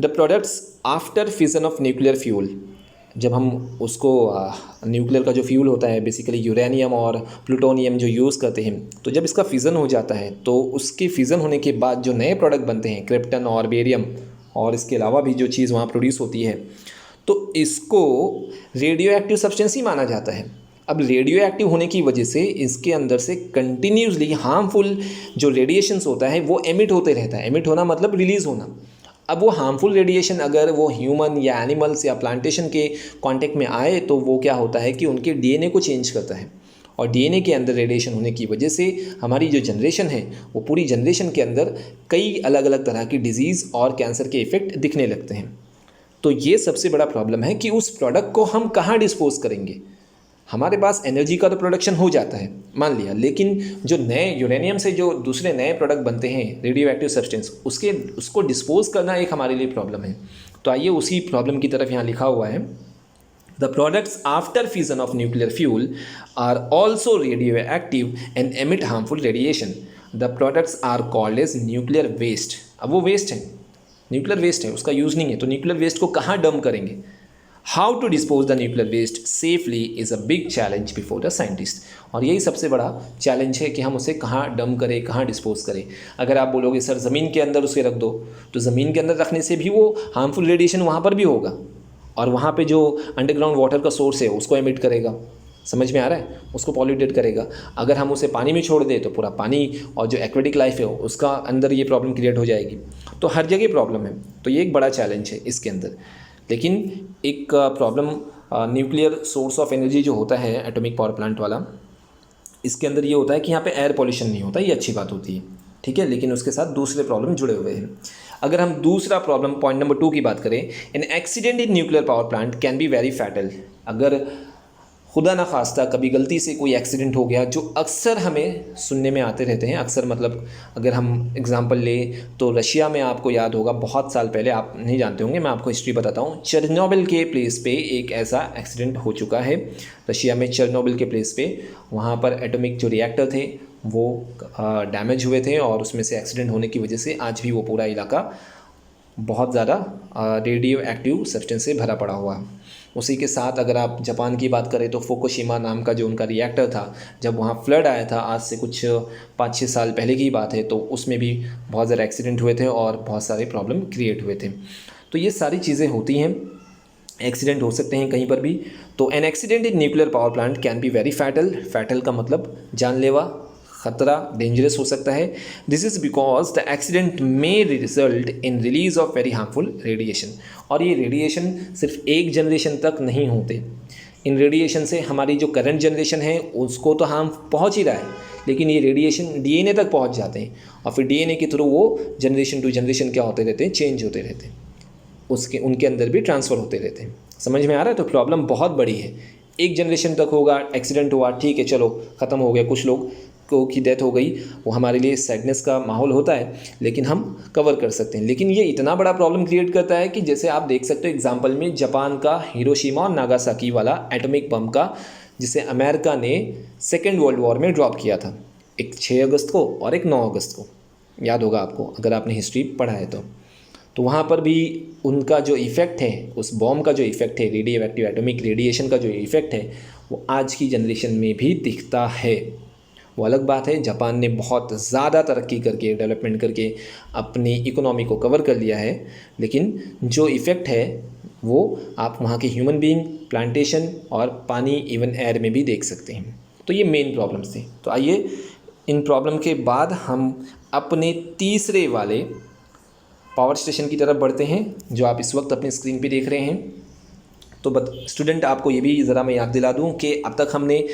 the products after fission of nuclear fuel. जब हम उसको न्यूक्लियर का जो फ्यूल होता है बेसिकली यूरेनियम और प्लूटोनियम जो यूज़ करते हैं, तो जब इसका फिज़न हो जाता है तो उसके फिज़न होने के बाद जो नए प्रोडक्ट बनते हैं, क्रिप्टन और बेरियम और इसके अलावा भी जो चीज़ वहाँ प्रोड्यूस होती है, तो इसको रेडियो एक्टिव सब्सटेंस ही माना जाता है। अब रेडियो एक्टिव होने की वजह से इसके अंदर से कंटिन्यूसली हार्मफुल जो रेडिएशंस होता है वो एमिट होते रहता है। एमिट होना मतलब रिलीज़ होना। अब वो हार्मफुल रेडिएशन अगर वो ह्यूमन या एनिमल्स या प्लांटेशन के कांटेक्ट में आए तो वो क्या होता है कि उनके डीएनए को चेंज करता है, और डीएनए के अंदर रेडिएशन होने की वजह से हमारी जो जनरेशन है वो पूरी जनरेशन के अंदर कई अलग अलग तरह की डिजीज़ और कैंसर के इफ़ेक्ट दिखने लगते हैं। तो ये सबसे बड़ा प्रॉब्लम है कि उस प्रोडक्ट को हम कहाँ डिस्पोज करेंगे। हमारे पास एनर्जी का तो प्रोडक्शन हो जाता है मान लिया, लेकिन जो नए यूरेनियम से जो दूसरे नए प्रोडक्ट बनते हैं रेडियो एक्टिव सब्सटेंस, उसको डिस्पोज करना एक हमारे लिए प्रॉब्लम है। तो आइए उसी प्रॉब्लम की तरफ यहाँ लिखा हुआ है, the products after fusion of nuclear fuel are also radio active and emit harmful radiation. The products are called as nuclear waste. अब वो वेस्ट है, न्यूक्लियर वेस्ट है, उसका यूज़ नहीं है, तो न्यूक्लियर वेस्ट को कहाँ डंप करेंगे? How to dispose the nuclear waste safely is a big challenge before the scientist. और यही सबसे बड़ा चैलेंज है कि हम उसे कहाँ डंप करें, कहाँ डिस्पोज करें। अगर आप बोलोगे सर ज़मीन के अंदर उसे रख दो, तो ज़मीन के अंदर रखने से भी वो हार्मफुल रेडिएशन वहाँ पर भी होगा, और वहाँ पे जो अंडरग्राउंड वाटर का सोर्स है उसको एमिट करेगा। समझ में आ रहा है? उसको पॉल्यूटेड करेगा। अगर हम उसे पानी में छोड़ दें तो पूरा पानी और जो एक्वेटिक लाइफ है उसका अंदर ये प्रॉब्लम क्रिएट हो जाएगी। तो हर जगह प्रॉब्लम है, तो ये एक बड़ा चैलेंज है इसके अंदर। लेकिन एक problem nuclear source of energy जो होता है एटॉमिक पावर प्लांट वाला, इसके अंदर ये होता है कि यहाँ पे एयर पॉल्यूशन नहीं होता, ये अच्छी बात होती है, ठीक है। लेकिन उसके साथ दूसरे प्रॉब्लम जुड़े हुए हैं। अगर हम दूसरा प्रॉब्लम पॉइंट नंबर 2 की बात करें, an accident in nuclear power plant can be very fatal. अगर खुदा ना खास्ता कभी गलती से कोई एक्सीडेंट हो गया, जो अक्सर हमें सुनने में आते रहते हैं, अक्सर मतलब अगर हम एग्जांपल लें तो रशिया में आपको याद होगा बहुत साल पहले, आप नहीं जानते होंगे, मैं आपको हिस्ट्री बताता हूँ। चेरनोबिल के प्लेस पे एक ऐसा एक्सीडेंट हो चुका है रशिया में, चेरनोबिल के प्लेस पे। वहाँ पर एटॉमिक जो रिएक्टर थे वो डैमेज हुए थे और उसमें से एक्सीडेंट होने की वजह से आज भी वो पूरा इलाका बहुत ज़्यादा रेडियो एक्टिव सब्सटेंस से भरा पड़ा हुआ है। उसी के साथ अगर आप जापान की बात करें तो फुकुशिमा नाम का जो उनका रिएक्टर था, जब वहाँ फ्लड आया था आज से कुछ 5-6 साल पहले की बात है, तो उसमें भी बहुत ज़्यादा एक्सीडेंट हुए थे और बहुत सारे प्रॉब्लम क्रिएट हुए थे। तो ये सारी चीज़ें होती हैं, एक्सीडेंट हो सकते हैं कहीं पर भी। तो an accident in nuclear power plant can be very fatal. Fatal का मतलब जानलेवा, खतरा, डेंजरस हो सकता है। This is because the accident may result in release of very harmful radiation. और ये रेडिएशन सिर्फ एक जनरेशन तक नहीं होते। इन रेडिएशन से हमारी जो करंट जनरेशन है उसको तो हार्म पहुंच ही रहा है, लेकिन ये रेडिएशन डीएनए तक पहुंच जाते हैं और फिर डीएनए के थ्रू वो जनरेशन टू जनरेशन क्या होते रहते हैं, चेंज होते रहते हैं, उसके उनके अंदर भी ट्रांसफ़र होते रहते हैं। समझ में आ रहा है? तो प्रॉब्लम बहुत बड़ी है। एक जनरेशन तक होगा, एक्सीडेंट हुआ, ठीक है, चलो ख़त्म हो गया, कुछ लोग को की डेथ हो गई, वो हमारे लिए सैडनेस का माहौल होता है, लेकिन हम कवर कर सकते हैं। लेकिन ये इतना बड़ा प्रॉब्लम क्रिएट करता है कि जैसे आप देख सकते हो एग्जांपल में जापान का हिरोशिमा और नागासाकी वाला एटॉमिक बम का, जिसे अमेरिका ने सेकेंड वर्ल्ड वॉर में ड्रॉप किया था, एक 6 अगस्त को और एक 9 अगस्त को, याद होगा आपको अगर आपने हिस्ट्री पढ़ा है तो वहाँ पर भी उनका जो इफ़ेक्ट है, उस बॉम्ब का जो इफ़ेक्ट है, रेडियो एक्टिव एटॉमिक रेडिएशन का जो इफ़ेक्ट है, वो आज की जनरेशन में भी दिखता है। वो अलग बात है, जापान ने बहुत ज़्यादा तरक्की करके, डेवलपमेंट करके अपनी इकोनॉमी को कवर कर लिया है, लेकिन जो इफ़ेक्ट है वो आप वहाँ के ह्यूमन बीइंग, प्लांटेशन और पानी, इवन एयर में भी देख सकते हैं। तो ये मेन प्रॉब्लम्स थी। तो आइए इन प्रॉब्लम के बाद हम अपने तीसरे वाले पावर स्टेशन की तरफ बढ़ते हैं, जो आप इस वक्त अपनी स्क्रीन पे देख रहे हैं। तो स्टूडेंट, आपको ये भी ज़रा मैं याद दिला दूं कि अब तक हमने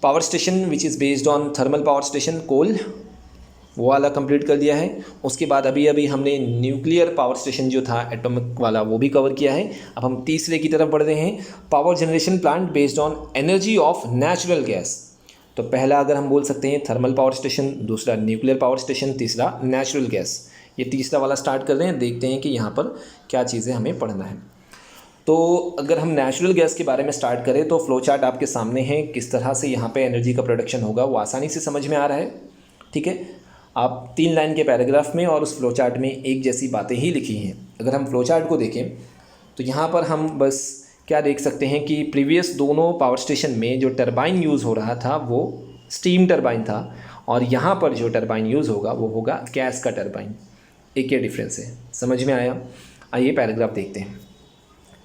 power station which is based on thermal power station, coal, वो वाला कंप्लीट कर दिया है। उसके बाद अभी हमने न्यूक्लियर पावर स्टेशन जो था एटॉमिक वाला, वो भी कवर किया है। अब हम तीसरे की तरफ बढ़ रहे हैं, power generation plant based on energy of natural gas. तो पहला अगर हम बोल सकते हैं थर्मल पावर स्टेशन, दूसरा न्यूक्लियर पावर स्टेशन, तीसरा नेचुरल गैस। ये तीसरा वाला स्टार्ट कर रहे हैं, देखते हैं कि यहाँ पर क्या चीज़ें हमें पढ़ना है। तो अगर हम नेचुरल गैस के बारे में स्टार्ट करें तो फ्लो चार्ट आपके सामने है, किस तरह से यहाँ पे एनर्जी का प्रोडक्शन होगा वो आसानी से समझ में आ रहा है। ठीक है, आप 3 लाइन के पैराग्राफ में और उस फ्लो चार्ट में एक जैसी बातें ही लिखी हैं। अगर हम फ्लो चार्ट को देखें तो यहाँ पर हम बस क्या देख सकते हैं कि प्रीवियस दोनों पावर स्टेशन में जो टरबाइन यूज़ हो रहा था वो स्टीम टरबाइन था, और यहाँ पर जो टरबाइन यूज़ होगा वो होगा गैस का टरबाइन। एक ये डिफरेंस है, समझ में आया? आइए पैराग्राफ देखते हैं।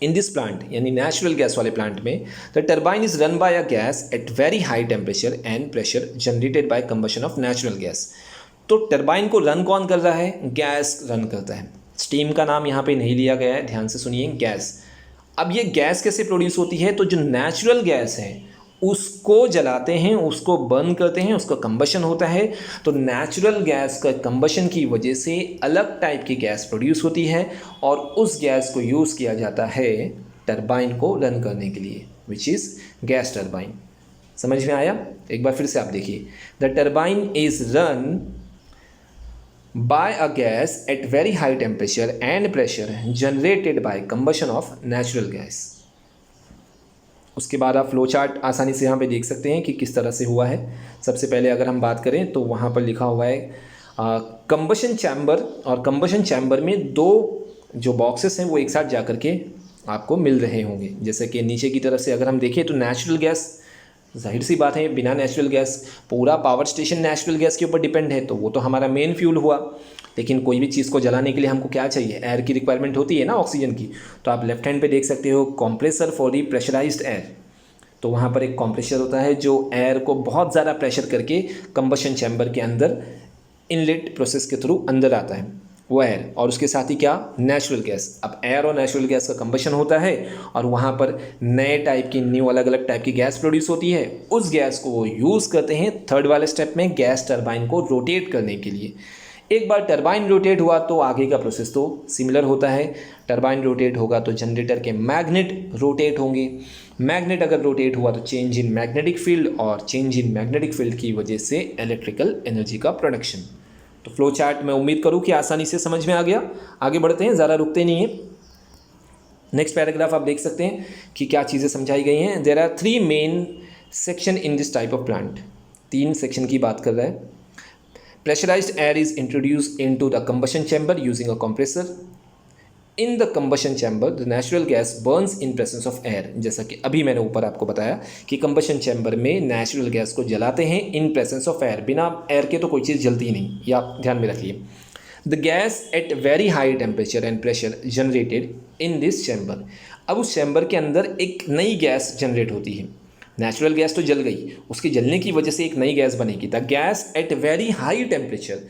इन दिस प्लांट, यानी नेचुरल गैस वाले प्लांट में, the turbine is run by a gas at very high temperature and pressure generated by combustion of natural gas. तो टरबाइन को रन कौन कर रहा है? गैस रन करता है। स्टीम का नाम यहाँ पे नहीं लिया गया है, ध्यान से सुनिए, गैस। अब ये गैस कैसे प्रोड्यूस होती है? तो जो नेचुरल गैस है उसको जलाते हैं, उसको बर्न करते हैं, उसका कंबशन होता है। तो नेचुरल गैस का कंबशन की वजह से अलग टाइप की गैस प्रोड्यूस होती है और उस गैस को यूज़ किया जाता है टरबाइन को रन करने के लिए, विच इज़ गैस टरबाइन। समझ में आया? एक बार फिर से आप देखिए, the turbine is run by a gas at very high temperature and pressure generated by combustion of natural gas। उसके बाद आप फ्लो चार्ट आसानी से यहाँ पे देख सकते हैं कि किस तरह से हुआ है। सबसे पहले अगर हम बात करें तो वहाँ पर लिखा हुआ है कंबशन चैम्बर, और कंबशन चैम्बर में 2 जो बॉक्सेस हैं वो एक साथ जा कर के आपको मिल रहे होंगे। जैसे कि नीचे की तरफ से अगर हम देखें तो नेचुरल गैस, जाहिर सी बात है, बिना नेचुरल गैस पूरा पावर स्टेशन नेचुरल गैस के ऊपर डिपेंड है, तो वो तो हमारा मेन फ्यूल हुआ। लेकिन कोई भी चीज़ को जलाने के लिए हमको क्या चाहिए? एयर की रिक्वायरमेंट होती है ना, ऑक्सीजन की। तो आप लेफ्ट हैंड पे देख सकते हो compressor for the pressurised air. तो वहाँ पर एक कॉम्प्रेसर होता है जो एयर को बहुत ज़्यादा प्रेशर करके कंबशन चैम्बर के अंदर इनलेट प्रोसेस के थ्रू अंदर आता है वो एयर, और उसके साथ ही क्या? Natural gas. अब एयर और नेचुरल गैस का कंबशन होता है और वहाँ पर नए टाइप की, न्यू अलग अलग टाइप की गैस प्रोड्यूस होती है। उस गैस को वो यूज़ करते हैं थर्ड वाले स्टेप में गैस टरबाइन को रोटेट करने के लिए। एक बार टरबाइन रोटेट हुआ तो आगे का प्रोसेस तो सिमिलर होता है। टरबाइन रोटेट होगा तो जनरेटर के मैग्नेट रोटेट होंगे। मैग्नेट अगर रोटेट हुआ तो चेंज इन मैग्नेटिक फील्ड, और चेंज इन मैग्नेटिक फील्ड की वजह से इलेक्ट्रिकल एनर्जी का प्रोडक्शन। तो फ्लो चार्ट मैं उम्मीद करूँ कि आसानी से समझ में आ गया। आगे बढ़ते हैं, ज़्यादा रुकते नहीं हैं। नेक्स्ट पैराग्राफ आप देख सकते हैं कि क्या चीज़ें समझाई गई हैं। There are 3 main section in this type of plant. 3 section की बात कर रहा है। Pressurised air is introduce into the combustion chamber using a compressor. In the combustion chamber the natural gas burns in presence of air. जैसा कि अभी मैंने ऊपर आपको बताया कि कंबशन चैम्बर में नेचुरल गैस को जलाते हैं इन प्रेजेंस ऑफ एयर, बिना एयर के तो कोई चीज़ जलती ही नहीं, ये आप ध्यान में रखिए। The gas at very high temperature and pressure generated in this chamber. अब उस चैम्बर के अंदर एक नई गैस जनरेट होती है। नेचुरल गैस तो जल गई, उसके जलने की वजह से एक नई गैस बनेगी। The gas at very high temperature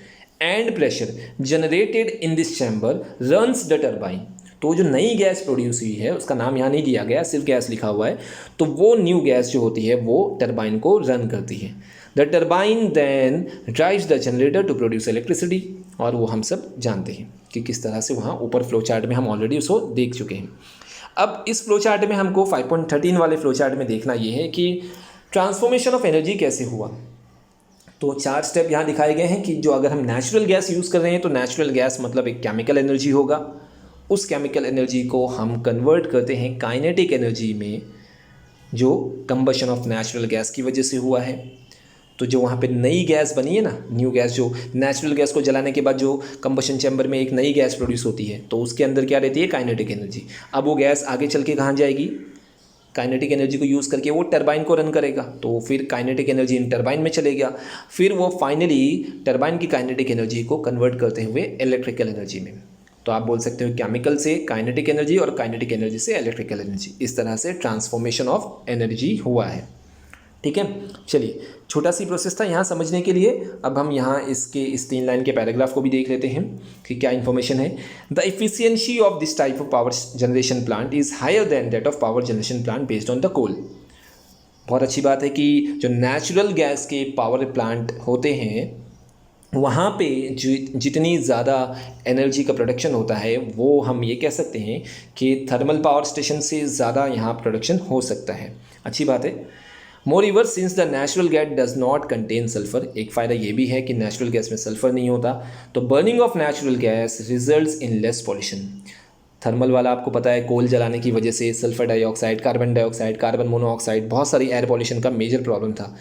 and pressure generated in this chamber runs the turbine. तो जो नई गैस प्रोड्यूस हुई है उसका नाम यहाँ नहीं दिया गया, सिर्फ गैस लिखा हुआ है, तो वो न्यू गैस जो होती है वो टर्बाइन को रन करती है। The turbine then drives the generator to produce electricity. और वो हम सब जानते हैं कि किस तरह से वहाँ ऊपर फ्लो चार्ट में हम ऑलरेडी उसको देख चुके हैं। अब इस फ्लो चार्ट में हमको 5.13 वाले फ्लो चार्ट में देखना ये है कि ट्रांसफॉर्मेशन ऑफ एनर्जी कैसे हुआ। तो 4 स्टेप यहाँ दिखाए गए हैं कि जो अगर हम नेचुरल गैस यूज़ कर रहे हैं तो नेचुरल गैस मतलब एक केमिकल एनर्जी होगा, उस केमिकल एनर्जी को हम कन्वर्ट करते हैं काइनेटिक एनर्जी में, जो कंबशन ऑफ नेचुरल गैस की वजह से हुआ है। तो जो वहाँ पे नई गैस बनी है ना, न्यू गैस, जो नेचुरल गैस को जलाने के बाद जो कंबशन चैम्बर में एक नई गैस प्रोड्यूस होती है, तो उसके अंदर क्या रहती है, काइनेटिक एनर्जी। अब वो गैस आगे चल के कहाँ जाएगी, काइनेटिक एनर्जी को यूज़ करके वो टरबाइन को रन करेगा, तो फिर काइनेटिक एनर्जी इन टरबाइन में चलेगा, फिर वो फाइनली टरबाइन की काइनेटिक एनर्जी को कन्वर्ट करते हुए इलेक्ट्रिकल एनर्जी में। तो आप बोल सकते हो केमिकल से काइनेटिक एनर्जी और काइनेटिक एनर्जी से इलेक्ट्रिकल एनर्जी, इस तरह से ट्रांसफॉर्मेशन ऑफ एनर्जी हुआ है। ठीक है, चलिए छोटा सी प्रोसेस था यहाँ समझने के लिए। अब हम यहाँ इसके इस 3 लाइन के पैराग्राफ को भी देख लेते हैं कि क्या इन्फॉर्मेशन है। The efficiency of this type of power generation plant is higher than that of power generation plant based on the coal. बहुत अच्छी बात है कि जो नेचुरल गैस के पावर प्लांट होते हैं वहाँ पे जितनी ज़्यादा एनर्जी का प्रोडक्शन होता है वो हम ये कह सकते हैं कि थर्मल पावर स्टेशन से ज़्यादा यहाँ प्रोडक्शन हो सकता है। अच्छी बात है। Moreover since the natural gas does not contain sulphur, एक फ़ायदा ये भी है कि नेचुरल गैस में सल्फर नहीं होता, तो burning of natural gas results in less pollution. Thermal वाला आपको पता है, कोल जलाने की वजह से सल्फर डाइऑक्साइड, कार्बन मोनोऑक्साइड, बहुत सारी एयर पॉल्यूशन का मेजर प्रॉब्लम था।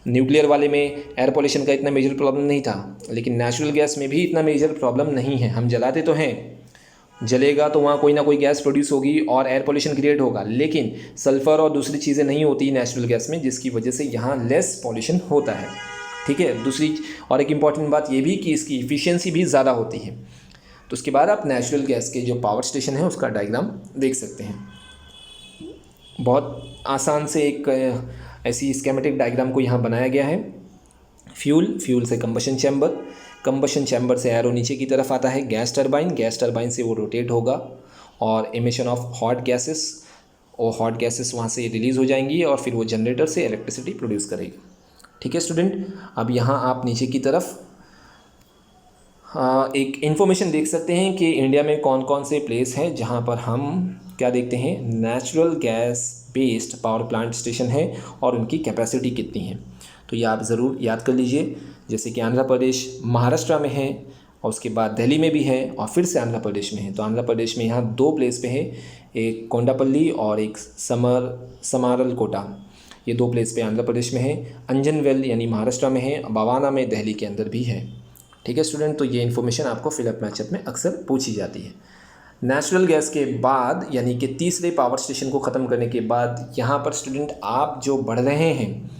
न्यूक्लियर वाले में एयर पॉल्यूशन का इतना मेजर प्रॉब्लम नहीं था, लेकिन नेचुरल गैस में भी इतना मेजर प्रॉब्लम नहीं है। हम जलाते तो हैं, जलेगा तो वहाँ कोई ना कोई गैस प्रोड्यूस होगी और एयर पोल्यूशन क्रिएट होगा, लेकिन सल्फ़र और दूसरी चीज़ें नहीं होती नेचुरल गैस में, जिसकी वजह से यहाँ लेस पॉल्यूशन होता है। ठीक है, दूसरी और एक इम्पॉर्टेंट बात ये भी कि इसकी इफ़िशियंसी भी ज़्यादा होती है। तो उसके बाद आप नेचुरल गैस के जो पावर स्टेशन है उसका डायग्राम देख सकते हैं। बहुत आसान से एक ऐसी स्कीमेटिक डायग्राम को यहाँ बनाया गया है। फ्यूल से कंबशन चैम्बर से एरो नीचे की तरफ आता है गैस टरबाइन से वो रोटेट होगा और एमिशन ऑफ हॉट गैसेस, और हॉट गैसेस वहाँ से रिलीज़ हो जाएंगी और फिर वो जनरेटर से इलेक्ट्रिसिटी प्रोड्यूस करेगी। ठीक है स्टूडेंट, अब यहाँ आप नीचे की तरफ एक इन्फॉर्मेशन देख सकते हैं कि इंडिया में कौन कौन से प्लेस हैं जहाँ पर हम क्या देखते हैं, natural gas based power plant station है और उनकी कैपेसिटी कितनी है। तो ये आप ज़रूर याद कर लीजिए, जैसे कि आंध्र प्रदेश महाराष्ट्र में है और उसके बाद दिल्ली में भी है और फिर से आंध्र प्रदेश में है। तो आंध्र प्रदेश में यहाँ 2 प्लेस पे है, एक कोंडापल्ली और एक समारलकोटा, ये 2 प्लेस पे आंध्र प्रदेश में है। अंजनवेल यानी महाराष्ट्र में है, बावाना में दिल्ली के अंदर भी है। ठीक है स्टूडेंट, तो ये इन्फॉर्मेशन आपको फिलअप मैचअप में अक्सर पूछी जाती है। नेचुरल गैस के बाद यानी कि तीसरे पावर स्टेशन को ख़त्म करने के बाद यहाँ पर स्टूडेंट आप जो बढ़ रहे हैं,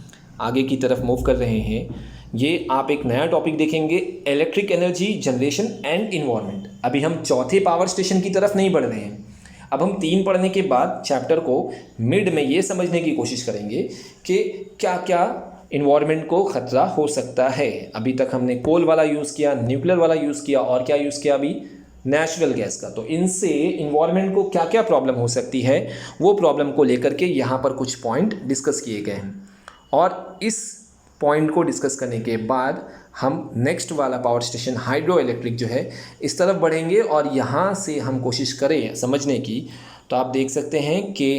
आगे की तरफ मूव कर रहे हैं, ये आप एक नया टॉपिक देखेंगे, electric energy generation and environment. अभी हम चौथे पावर स्टेशन की तरफ नहीं बढ़ रहे हैं। अब हम 3 पढ़ने के बाद चैप्टर को मिड में ये समझने की कोशिश करेंगे कि क्या क्या इन्वायरमेंट को ख़तरा हो सकता है। अभी तक हमने कोल वाला यूज़ किया, न्यूक्लियर वाला यूज़ किया और क्या यूज़ किया अभी, नेचुरल गैस का। तो इनसे इन्वायरमेंट को क्या क्या प्रॉब्लम हो सकती है, वो प्रॉब्लम को लेकर के यहाँ पर कुछ पॉइंट डिस्कस किए गए हैं। और इस पॉइंट को डिस्कस करने के बाद हम नेक्स्ट वाला पावर स्टेशन हाइड्रो इलेक्ट्रिक जो है इस तरफ बढ़ेंगे और यहाँ से हम कोशिश करें समझने की। तो आप देख सकते हैं कि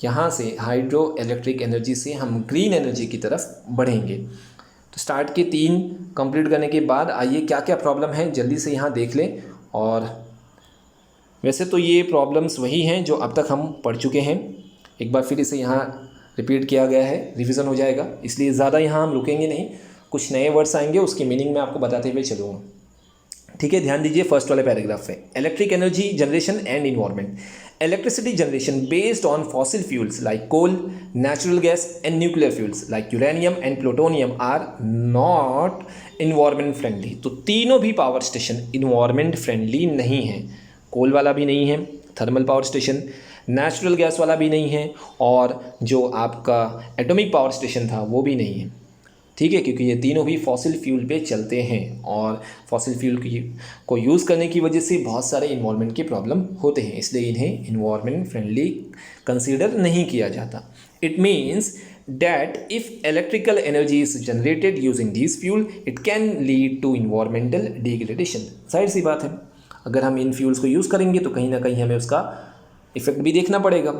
यहाँ से हाइड्रो इलेक्ट्रिक एनर्जी से हम ग्रीन एनर्जी की तरफ बढ़ेंगे। तो स्टार्ट के 3 कंप्लीट करने के बाद आइए क्या क्या प्रॉब्लम है जल्दी से यहाँ देख लें। और वैसे तो ये प्रॉब्लम्स वही हैं जो अब तक हम पढ़ चुके हैं, एक बार फिर इसे यहाँ रिपीट किया गया है, रिवीजन हो जाएगा, इसलिए ज़्यादा यहाँ हम रुकेंगे नहीं, कुछ नए वर्ड्स आएंगे उसकी मीनिंग मैं आपको बताते हुए चलूँगा। ठीक है, ध्यान दीजिए फर्स्ट वाले पैराग्राफ में, electric energy generation and environment. Electricity generation based on fossil fuels like coal, natural gas and nuclear fuels like uranium and plutonium are not environment friendly. तो तीनों भी पावर स्टेशन इन्वायरमेंट फ्रेंडली नहीं है। कोल वाला भी नहीं है, thermal power station, natural gas वाला भी नहीं है, और जो आपका एटॉमिक पावर स्टेशन था वो भी नहीं है। ठीक है, क्योंकि ये तीनों भी फॉसिल फ्यूल पे चलते हैं और फॉसिल फ्यूल को यूज़ करने की वजह से बहुत सारे इन्वायरमेंट के प्रॉब्लम होते हैं, इसलिए इन्हें इन्वायरमेंट फ्रेंडली कंसीडर नहीं किया जाता। It means that if electrical energy is generated using these fuel it can lead to environmental degradation। जाहिर सी बात है, अगर हम इन फ्यूल्स को यूज़ करेंगे तो कहीं ना कहीं हमें उसका इफेक्ट भी देखना पड़ेगा।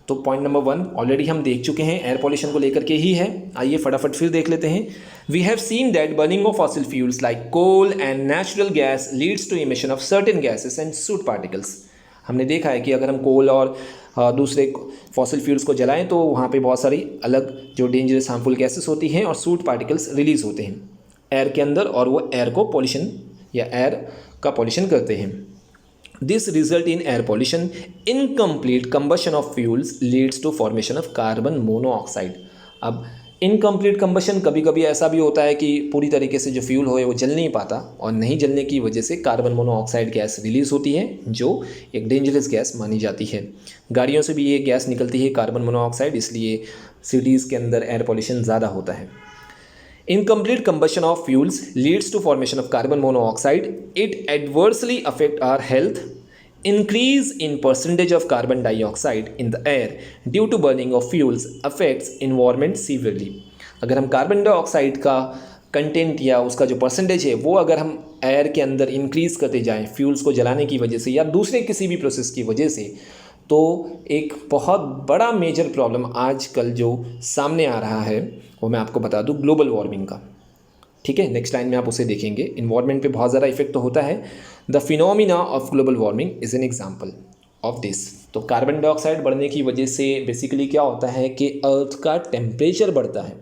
तो पॉइंट नंबर 1 ऑलरेडी हम देख चुके हैं, एयर पॉल्यूशन को लेकर के ही है। आइए फटाफट फिर देख लेते हैं। We have seen that burning of fossil fuels like coal and natural gas leads to emission of certain gases and soot particles. हमने देखा है कि अगर हम कोल और दूसरे फॉसिल फ्यूल्स को जलाएं तो वहाँ पे बहुत सारी अलग जो डेंजरस हार्मफुल गैसेस होती हैं और सूट पार्टिकल्स रिलीज होते हैं एयर के अंदर, और वो एयर को पॉल्यूशन या एयर का पॉल्यूशन करते हैं। This result in air pollution, incomplete combustion of fuels leads to formation of carbon monoxide. अब इनकम्प्लीट कंबशन कभी कभी ऐसा भी होता है कि पूरी तरीके से जो फ्यूल हो वो जल नहीं पाता, और नहीं जलने की वजह से कार्बन मोनोऑक्साइड गैस रिलीज़ होती है जो एक डेंजरस गैस मानी जाती है। गाड़ियों से भी ये गैस निकलती है कार्बन मोनोऑक्साइड, इसलिए सिटीज़ के अंदर एयर पॉल्यूशन ज़्यादा होता है। Incomplete combustion of fuels leads to formation of carbon monoxide. It adversely affect our health. Increase in percentage of carbon dioxide in the air due to burning of fuels affects environment severely. अगर हम carbon dioxide का content या उसका जो percentage है वो अगर हम एयर के अंदर इंक्रीज़ करते जाएं फ्यूल्स को जलाने की वजह से या दूसरे किसी भी प्रोसेस की वजह से, तो एक बहुत बड़ा मेजर प्रॉब्लम आजकल जो सामने आ रहा है वो मैं आपको बता दूं, ग्लोबल वार्मिंग का। ठीक है, नेक्स्ट लाइन में आप उसे देखेंगे। इन्वायरमेंट पे बहुत ज़्यादा इफेक्ट तो होता है। The phenomena of global warming is an example of this. तो कार्बन डाइऑक्साइड बढ़ने की वजह से बेसिकली क्या होता है कि अर्थ का टेम्परेचर बढ़ता है।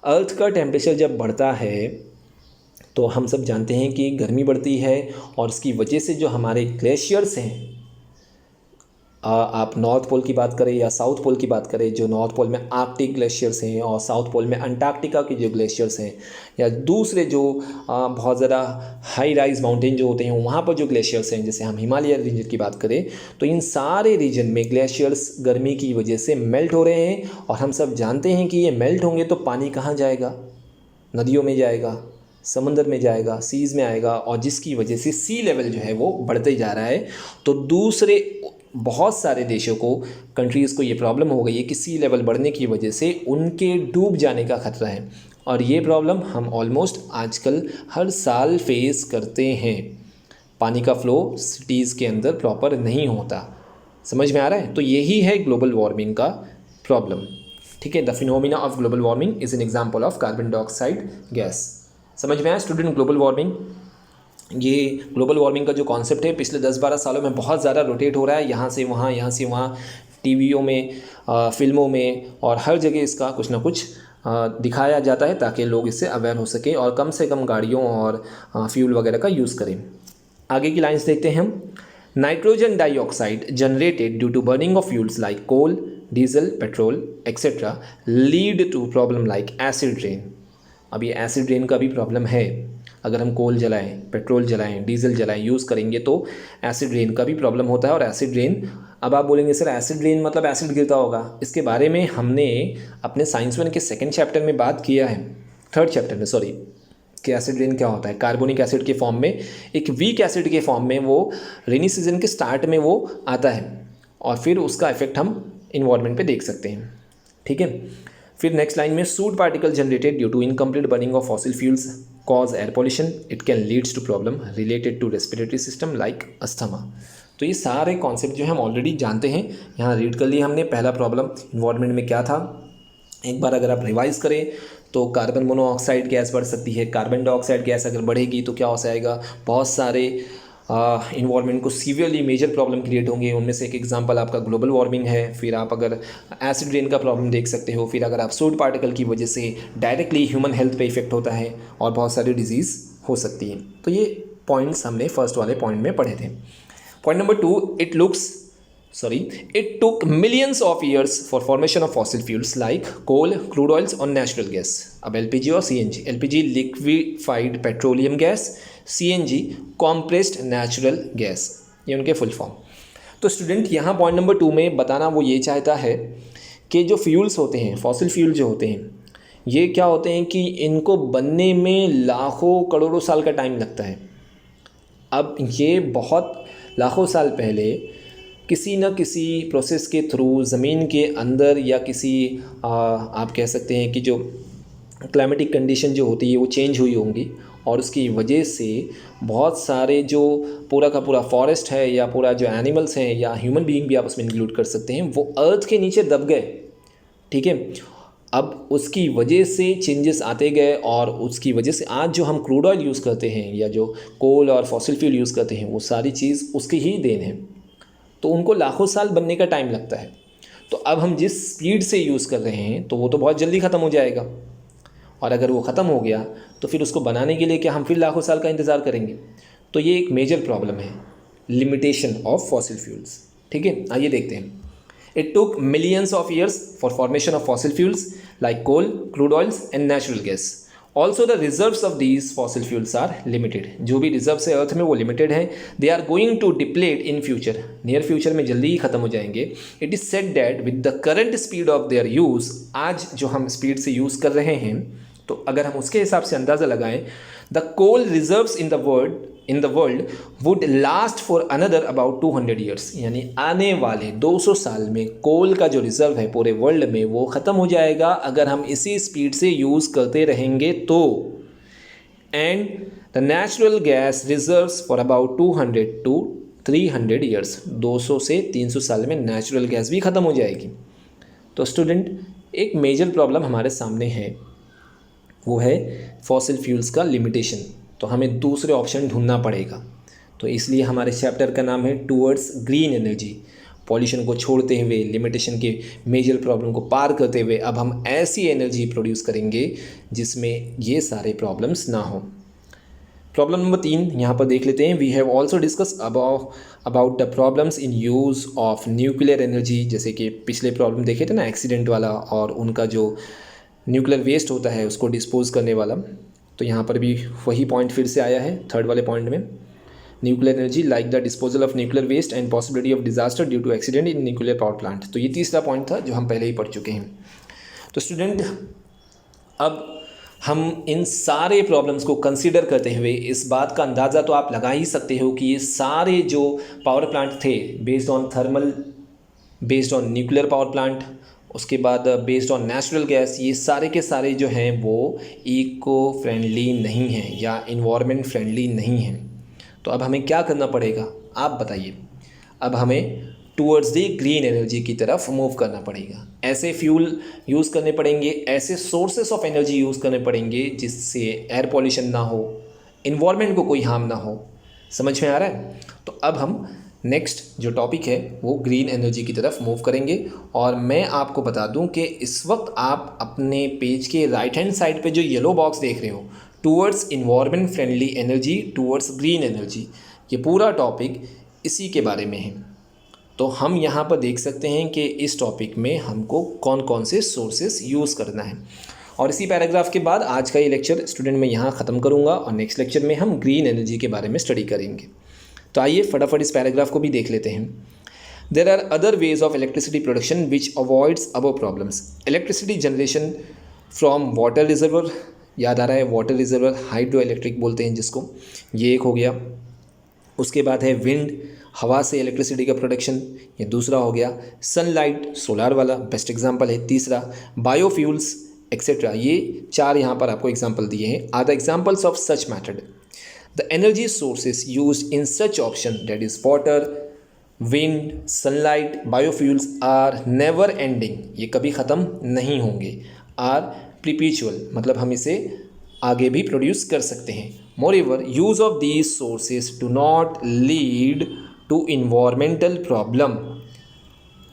अर्थ का टेम्परेचर जब बढ़ता है तो हम सब जानते हैं कि गर्मी बढ़ती है, और उसकी वजह से जो हमारे ग्लेशियर्स हैं, आप नॉर्थ पोल की बात करें या साउथ पोल की बात करें, जो नॉर्थ पोल में आर्कटिक ग्लेशियर्स हैं और साउथ पोल में अंटार्कटिका के जो ग्लेशियर्स हैं, या दूसरे जो बहुत ज़्यादा हाई राइज माउंटेन जो होते हैं वहाँ पर जो ग्लेशियर्स हैं, जैसे हम हिमालय रीजन की बात करें, तो इन सारे रीजन में ग्लेशियर्स गर्मी की वजह से मेल्ट हो रहे हैं। और हम सब जानते हैं कि ये मेल्ट होंगे तो पानी कहाँ जाएगा? नदियों में जाएगा, समंदर में जाएगा, सीज़ में आएगा, और जिसकी वजह से सी लेवल जो है वो बढ़ते जा रहा है। तो दूसरे बहुत सारे देशों को, कंट्रीज़ को ये प्रॉब्लम हो गई है कि सी लेवल बढ़ने की वजह से उनके डूब जाने का खतरा है। और ये प्रॉब्लम हम ऑलमोस्ट आजकल हर साल फेस करते हैं। पानी का फ्लो सिटीज़ के अंदर प्रॉपर नहीं होता। समझ में आ रहा है? तो यही है ग्लोबल वार्मिंग का प्रॉब्लम। ठीक है, the phenomena of global warming is an example of carbon dioxide gas. समझ में आया स्टूडेंट? ग्लोबल वार्मिंग, ये ग्लोबल वार्मिंग का जो कॉन्सेप्ट है पिछले 10-12 सालों में बहुत ज़्यादा रोटेट हो रहा है, यहाँ से वहाँ, टीवीओं में, फिल्मों में, और हर जगह इसका कुछ ना कुछ दिखाया जाता है ताकि लोग इससे अवेयर हो सकें और कम से कम गाड़ियों और फ्यूल वगैरह का यूज़ करें। आगे की लाइन्स देखते हैं हम। Nitrogen dioxide generated due to burning of fuels like coal, diesel, petrol etcetera lead to problem like acid rain. अब ये एसिड रेन का भी प्रॉब्लम है। अगर हम कोल जलाएं, पेट्रोल जलाएं, डीजल जलाएं, यूज़ करेंगे तो एसिड रेन का भी प्रॉब्लम होता है। और एसिड रेन, अब आप बोलेंगे सर एसिड रेन मतलब एसिड गिरता होगा। इसके बारे में हमने अपने साइंस 1 के 2nd चैप्टर में बात किया है, 3rd चैप्टर में सॉरी, कि एसिड रेन क्या होता है। कार्बोनिक एसिड के फॉर्म में, एक वीक एसिड के फॉर्म में वो रेनी सीजन के स्टार्ट में वो आता है, और फिर उसका इफेक्ट हम इन्वायरमेंट पे देख सकते हैं। ठीक है, फिर नेक्स्ट लाइन में soot particle generated due to incomplete burning of fossil fuels cause air pollution, it can leads to problem related to respiratory system like asthma. तो ये सारे कॉन्सेप्ट जो हम ऑलरेडी जानते हैं, यहाँ रीड कर लिए हमने। पहला प्रॉब्लम इन्वायरमेंट में क्या था, एक बार अगर आप रिवाइज करें तो कार्बन मोनोऑक्साइड गैस बढ़ सकती है। कार्बन डाइऑक्साइड गैस अगर बढ़ेगी तो क्या हो जाएगा, बहुत सारे इन्वायरमेंट को सीवियरली मेजर प्रॉब्लम क्रिएट होंगे। उनमें से एक एग्जांपल आपका ग्लोबल वार्मिंग है। फिर आप अगर एसिड रेन का प्रॉब्लम देख सकते हो। फिर अगर आप सोड पार्टिकल की वजह से डायरेक्टली ह्यूमन हेल्थ पे इफेक्ट होता है और बहुत सारी डिजीज़ हो सकती है। तो ये पॉइंट्स हमने फर्स्ट वाले पॉइंट में पढ़े थे। Point number 2, it took millions of years for formation of fossil fuels like coal, crude oils और natural gas। अब LPG और CNG, LPG liquefied petroleum gas, CNG compressed natural gas, ये उनके फुल फॉर्म। तो student यहाँ point number 2 में बताना वो ये चाहता है कि जो फ्यूल्स होते हैं, फॉसिल फ्यूल जो होते हैं, ये क्या होते हैं कि इनको बनने में लाखों करोड़ों साल का टाइम लगता है। अब ये बहुत लाखों साल पहले किसी न किसी प्रोसेस के थ्रू ज़मीन के अंदर या किसी आप कह सकते हैं कि जो क्लाइमेटिक कंडीशन जो होती है वो चेंज हुई होंगी और उसकी वजह से बहुत सारे जो पूरा का पूरा फॉरेस्ट है या पूरा जो एनिमल्स हैं या ह्यूमन बीइंग भी आप उसमें इंक्लूड कर सकते हैं, वो अर्थ के नीचे दब गए। ठीक है, अब उसकी वजह से चेंजेस आते गए और उसकी वजह से आज जो हम क्रूड ऑयल यूज़ करते हैं या जो कोल और फॉसिल फ्यूल यूज़ करते हैं, वो सारी चीज़ उसकी ही देन है। तो उनको लाखों साल बनने का टाइम लगता है। तो अब हम जिस स्पीड से यूज़ कर रहे हैं तो वो तो बहुत जल्दी ख़त्म हो जाएगा, और अगर वो ख़त्म हो गया तो फिर उसको बनाने के लिए क्या हम फिर लाखों साल का इंतज़ार करेंगे? तो ये एक मेजर प्रॉब्लम है, लिमिटेशन ऑफ फॉसिल फ्यूल्स। ठीक है, आइए देखते हैं। It took millions of years for formation of fossil fuels like coal, crude oils and natural gas. Also the reserves of these fossil fuels are limited. जो भी reserves है earth में वो लिमिटेड है। They are going to deplete in future, near future में जल्दी ही ख़त्म हो जाएंगे। It is said that with the current speed of their use, आज जो हम स्पीड से यूज़ कर रहे हैं, तो अगर हम उसके हिसाब से अंदाज़ा लगाएं, the coal reserves in the world would last for another about 200 years. यानी आने वाले 200 साल में कोल का जो रिज़र्व है पूरे वर्ल्ड में वो ख़त्म हो जाएगा अगर हम इसी स्पीड से यूज़ करते रहेंगे तो। And the natural gas reserves for about 200 to 300 years. 200 से 300 साल में नेचुरल गैस भी ख़त्म हो जाएगी। तो स्टूडेंट, एक मेजर प्रॉब्लम हमारे सामने है, वो है फॉसिल फ्यूल्स का लिमिटेशन। तो हमें दूसरे ऑप्शन ढूंढना पड़ेगा। तो इसलिए हमारे चैप्टर का नाम है टूवर्ड्स ग्रीन एनर्जी। पॉल्यूशन को छोड़ते हुए, लिमिटेशन के मेजर प्रॉब्लम को पार करते हुए अब हम ऐसी एनर्जी प्रोड्यूस करेंगे जिसमें ये सारे प्रॉब्लम्स ना हो। प्रॉब्लम नंबर 3 यहाँ पर देख लेते हैं। We have also discuss about the problems in use of nuclear energy. जैसे कि पिछले प्रॉब्लम देखे थे ना, एक्सीडेंट वाला, और उनका जो न्यूक्लियर वेस्ट होता है उसको डिस्पोज करने वाला। तो यहाँ पर भी वही पॉइंट फिर से आया है थर्ड वाले पॉइंट में। Nuclear energy like the disposal of nuclear waste and possibility of disaster due to accident in nuclear power plant. तो ये तीसरा पॉइंट था जो हम पहले ही पढ़ चुके हैं। तो स्टूडेंट, अब हम इन सारे प्रॉब्लम्स को कंसीडर करते हुए इस बात का अंदाज़ा तो आप लगा ही सकते हो कि ये सारे जो पावर प्लांट थे based on thermal, based on nuclear power plant, उसके बाद बेस्ड ऑन नेचुरल गैस, ये सारे के सारे जो हैं वो इको फ्रेंडली नहीं हैं या इन्वायरमेंट फ्रेंडली नहीं हैं। तो अब हमें क्या करना पड़ेगा, आप बताइए। अब हमें टूवर्ड्स द ग्रीन एनर्जी की तरफ मूव करना पड़ेगा। ऐसे फ्यूल यूज़ करने पड़ेंगे, ऐसे सोर्सेस ऑफ एनर्जी यूज़ करने पड़ेंगे जिससे एयर पॉल्यूशन ना हो, इन्वायरमेंट को कोई हार्म ना हो। समझ में आ रहा है? तो अब हम नेक्स्ट जो टॉपिक है वो ग्रीन एनर्जी की तरफ मूव करेंगे। और मैं आपको बता दूं कि इस वक्त आप अपने पेज के राइट हैंड साइड पे जो येलो बॉक्स देख रहे हो, towards environment friendly energy, towards green energy, ये पूरा टॉपिक इसी के बारे में है। तो हम यहाँ पर देख सकते हैं कि इस टॉपिक में हमको कौन कौन से सोर्सेस यूज़ करना है। और इसी पैराग्राफ के बाद आज का ये लेक्चर स्टूडेंट मैं यहाँ ख़त्म करूँगा और नेक्स्ट लेक्चर में हम ग्रीन एनर्जी के बारे में स्टडी करेंगे। तो आइए फटाफट इस पैराग्राफ को भी देख लेते हैं। There are other ways of electricity production which avoids above problems. Electricity generation from water reservoir, याद आ रहा है वाटर रिजर्वर, हाइड्रो इलेक्ट्रिक बोलते हैं जिसको, ये एक हो गया। उसके बाद है विंड, हवा से इलेक्ट्रिसिटी का प्रोडक्शन, ये दूसरा हो गया। सनलाइट, सोलार वाला बेस्ट एग्जाम्पल है तीसरा। बायोफ्यूल्स एक्सेट्रा, ये 4 यहाँ पर आपको एग्जाम्पल दिए हैं, are the examples of such method. The energy sources used in such option, that is water, wind, sunlight, biofuels, are never ending, ये कभी ख़त्म नहीं होंगे। are perpetual, मतलब हम इसे आगे भी प्रोड्यूस कर सकते हैं। मोreover use of these sources do not lead to environmental problem।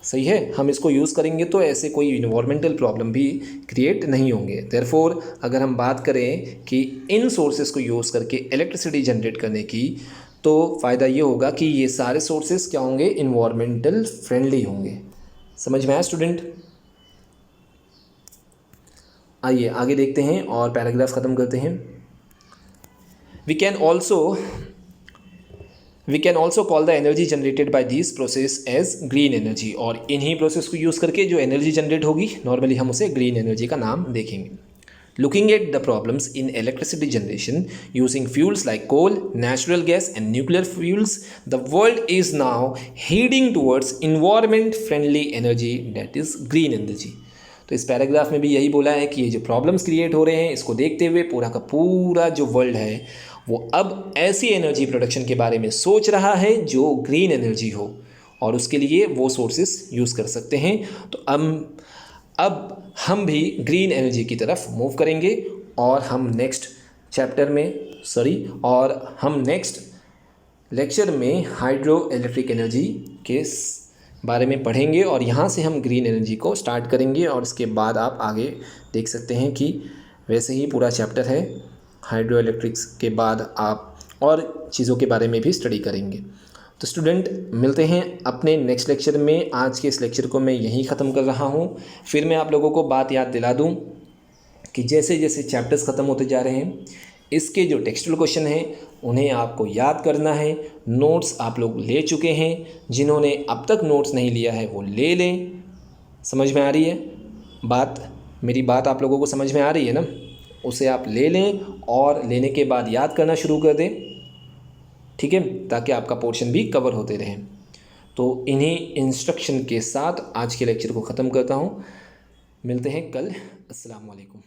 सही है, हम इसको यूज़ करेंगे तो ऐसे कोई इन्वायरमेंटल प्रॉब्लम भी क्रिएट नहीं होंगे। देयरफॉर अगर हम बात करें कि इन सोर्सेज को यूज़ करके इलेक्ट्रिसिटी जनरेट करने की, तो फ़ायदा ये होगा कि ये सारे सोर्सेज क्या होंगे, इन्वायरमेंटल फ्रेंडली होंगे। समझ में आया स्टूडेंट? आइए आगे देखते हैं और पैराग्राफ ख़त्म करते हैं। We can also call the energy generated by this process as green energy. और इन्हीं प्रोसेस को यूज़ करके जो एनर्जी जनरेट होगी नॉर्मली हम उसे ग्रीन एनर्जी का नाम देखेंगे। Looking at the problems in electricity generation using fuels like coal, natural gas and nuclear fuels, the world is now heading towards environment friendly energy, that is green energy। तो इस paragraph में भी यही बोला है कि ये जो प्रॉब्लम्स क्रिएट हो रहे हैं इसको देखते हुए पूरा का पूरा जो वर्ल्ड है वो अब ऐसी एनर्जी प्रोडक्शन के बारे में सोच रहा है जो ग्रीन एनर्जी हो, और उसके लिए वो सोर्सेस यूज़ कर सकते हैं। तो अब हम भी ग्रीन एनर्जी की तरफ मूव करेंगे और हम नेक्स्ट लेक्चर में हाइड्रो इलेक्ट्रिक एनर्जी के बारे में पढ़ेंगे और यहाँ से हम ग्रीन एनर्जी को स्टार्ट करेंगे। और इसके बाद आप आगे देख सकते हैं कि वैसे ही पूरा चैप्टर है, हाइड्रो इलेक्ट्रिक्स के बाद आप और चीज़ों के बारे में भी स्टडी करेंगे। तो स्टूडेंट मिलते हैं अपने नेक्स्ट लेक्चर में। आज के इस लेक्चर को मैं यहीं ख़त्म कर रहा हूँ। फिर मैं आप लोगों को बात याद दिला दूँ कि जैसे जैसे चैप्टर्स ख़त्म होते जा रहे हैं इसके जो टेक्सचुअल क्वेश्चन हैं उन्हें आपको याद करना है। नोट्स आप लोग ले चुके हैं, जिन्होंने अब तक नोट्स नहीं लिया है वो ले लें। समझ में आ रही है बात? मेरी बात आप लोगों को समझ में आ रही है ना? उसे आप ले लें और लेने के बाद याद करना शुरू कर दें, ठीक है, ताकि आपका पोर्शन भी कवर होते रहें। तो इन्हीं इंस्ट्रक्शन के साथ आज के लेक्चर को ख़त्म करता हूँ। मिलते हैं कल। अस्सलाम वालेकुम।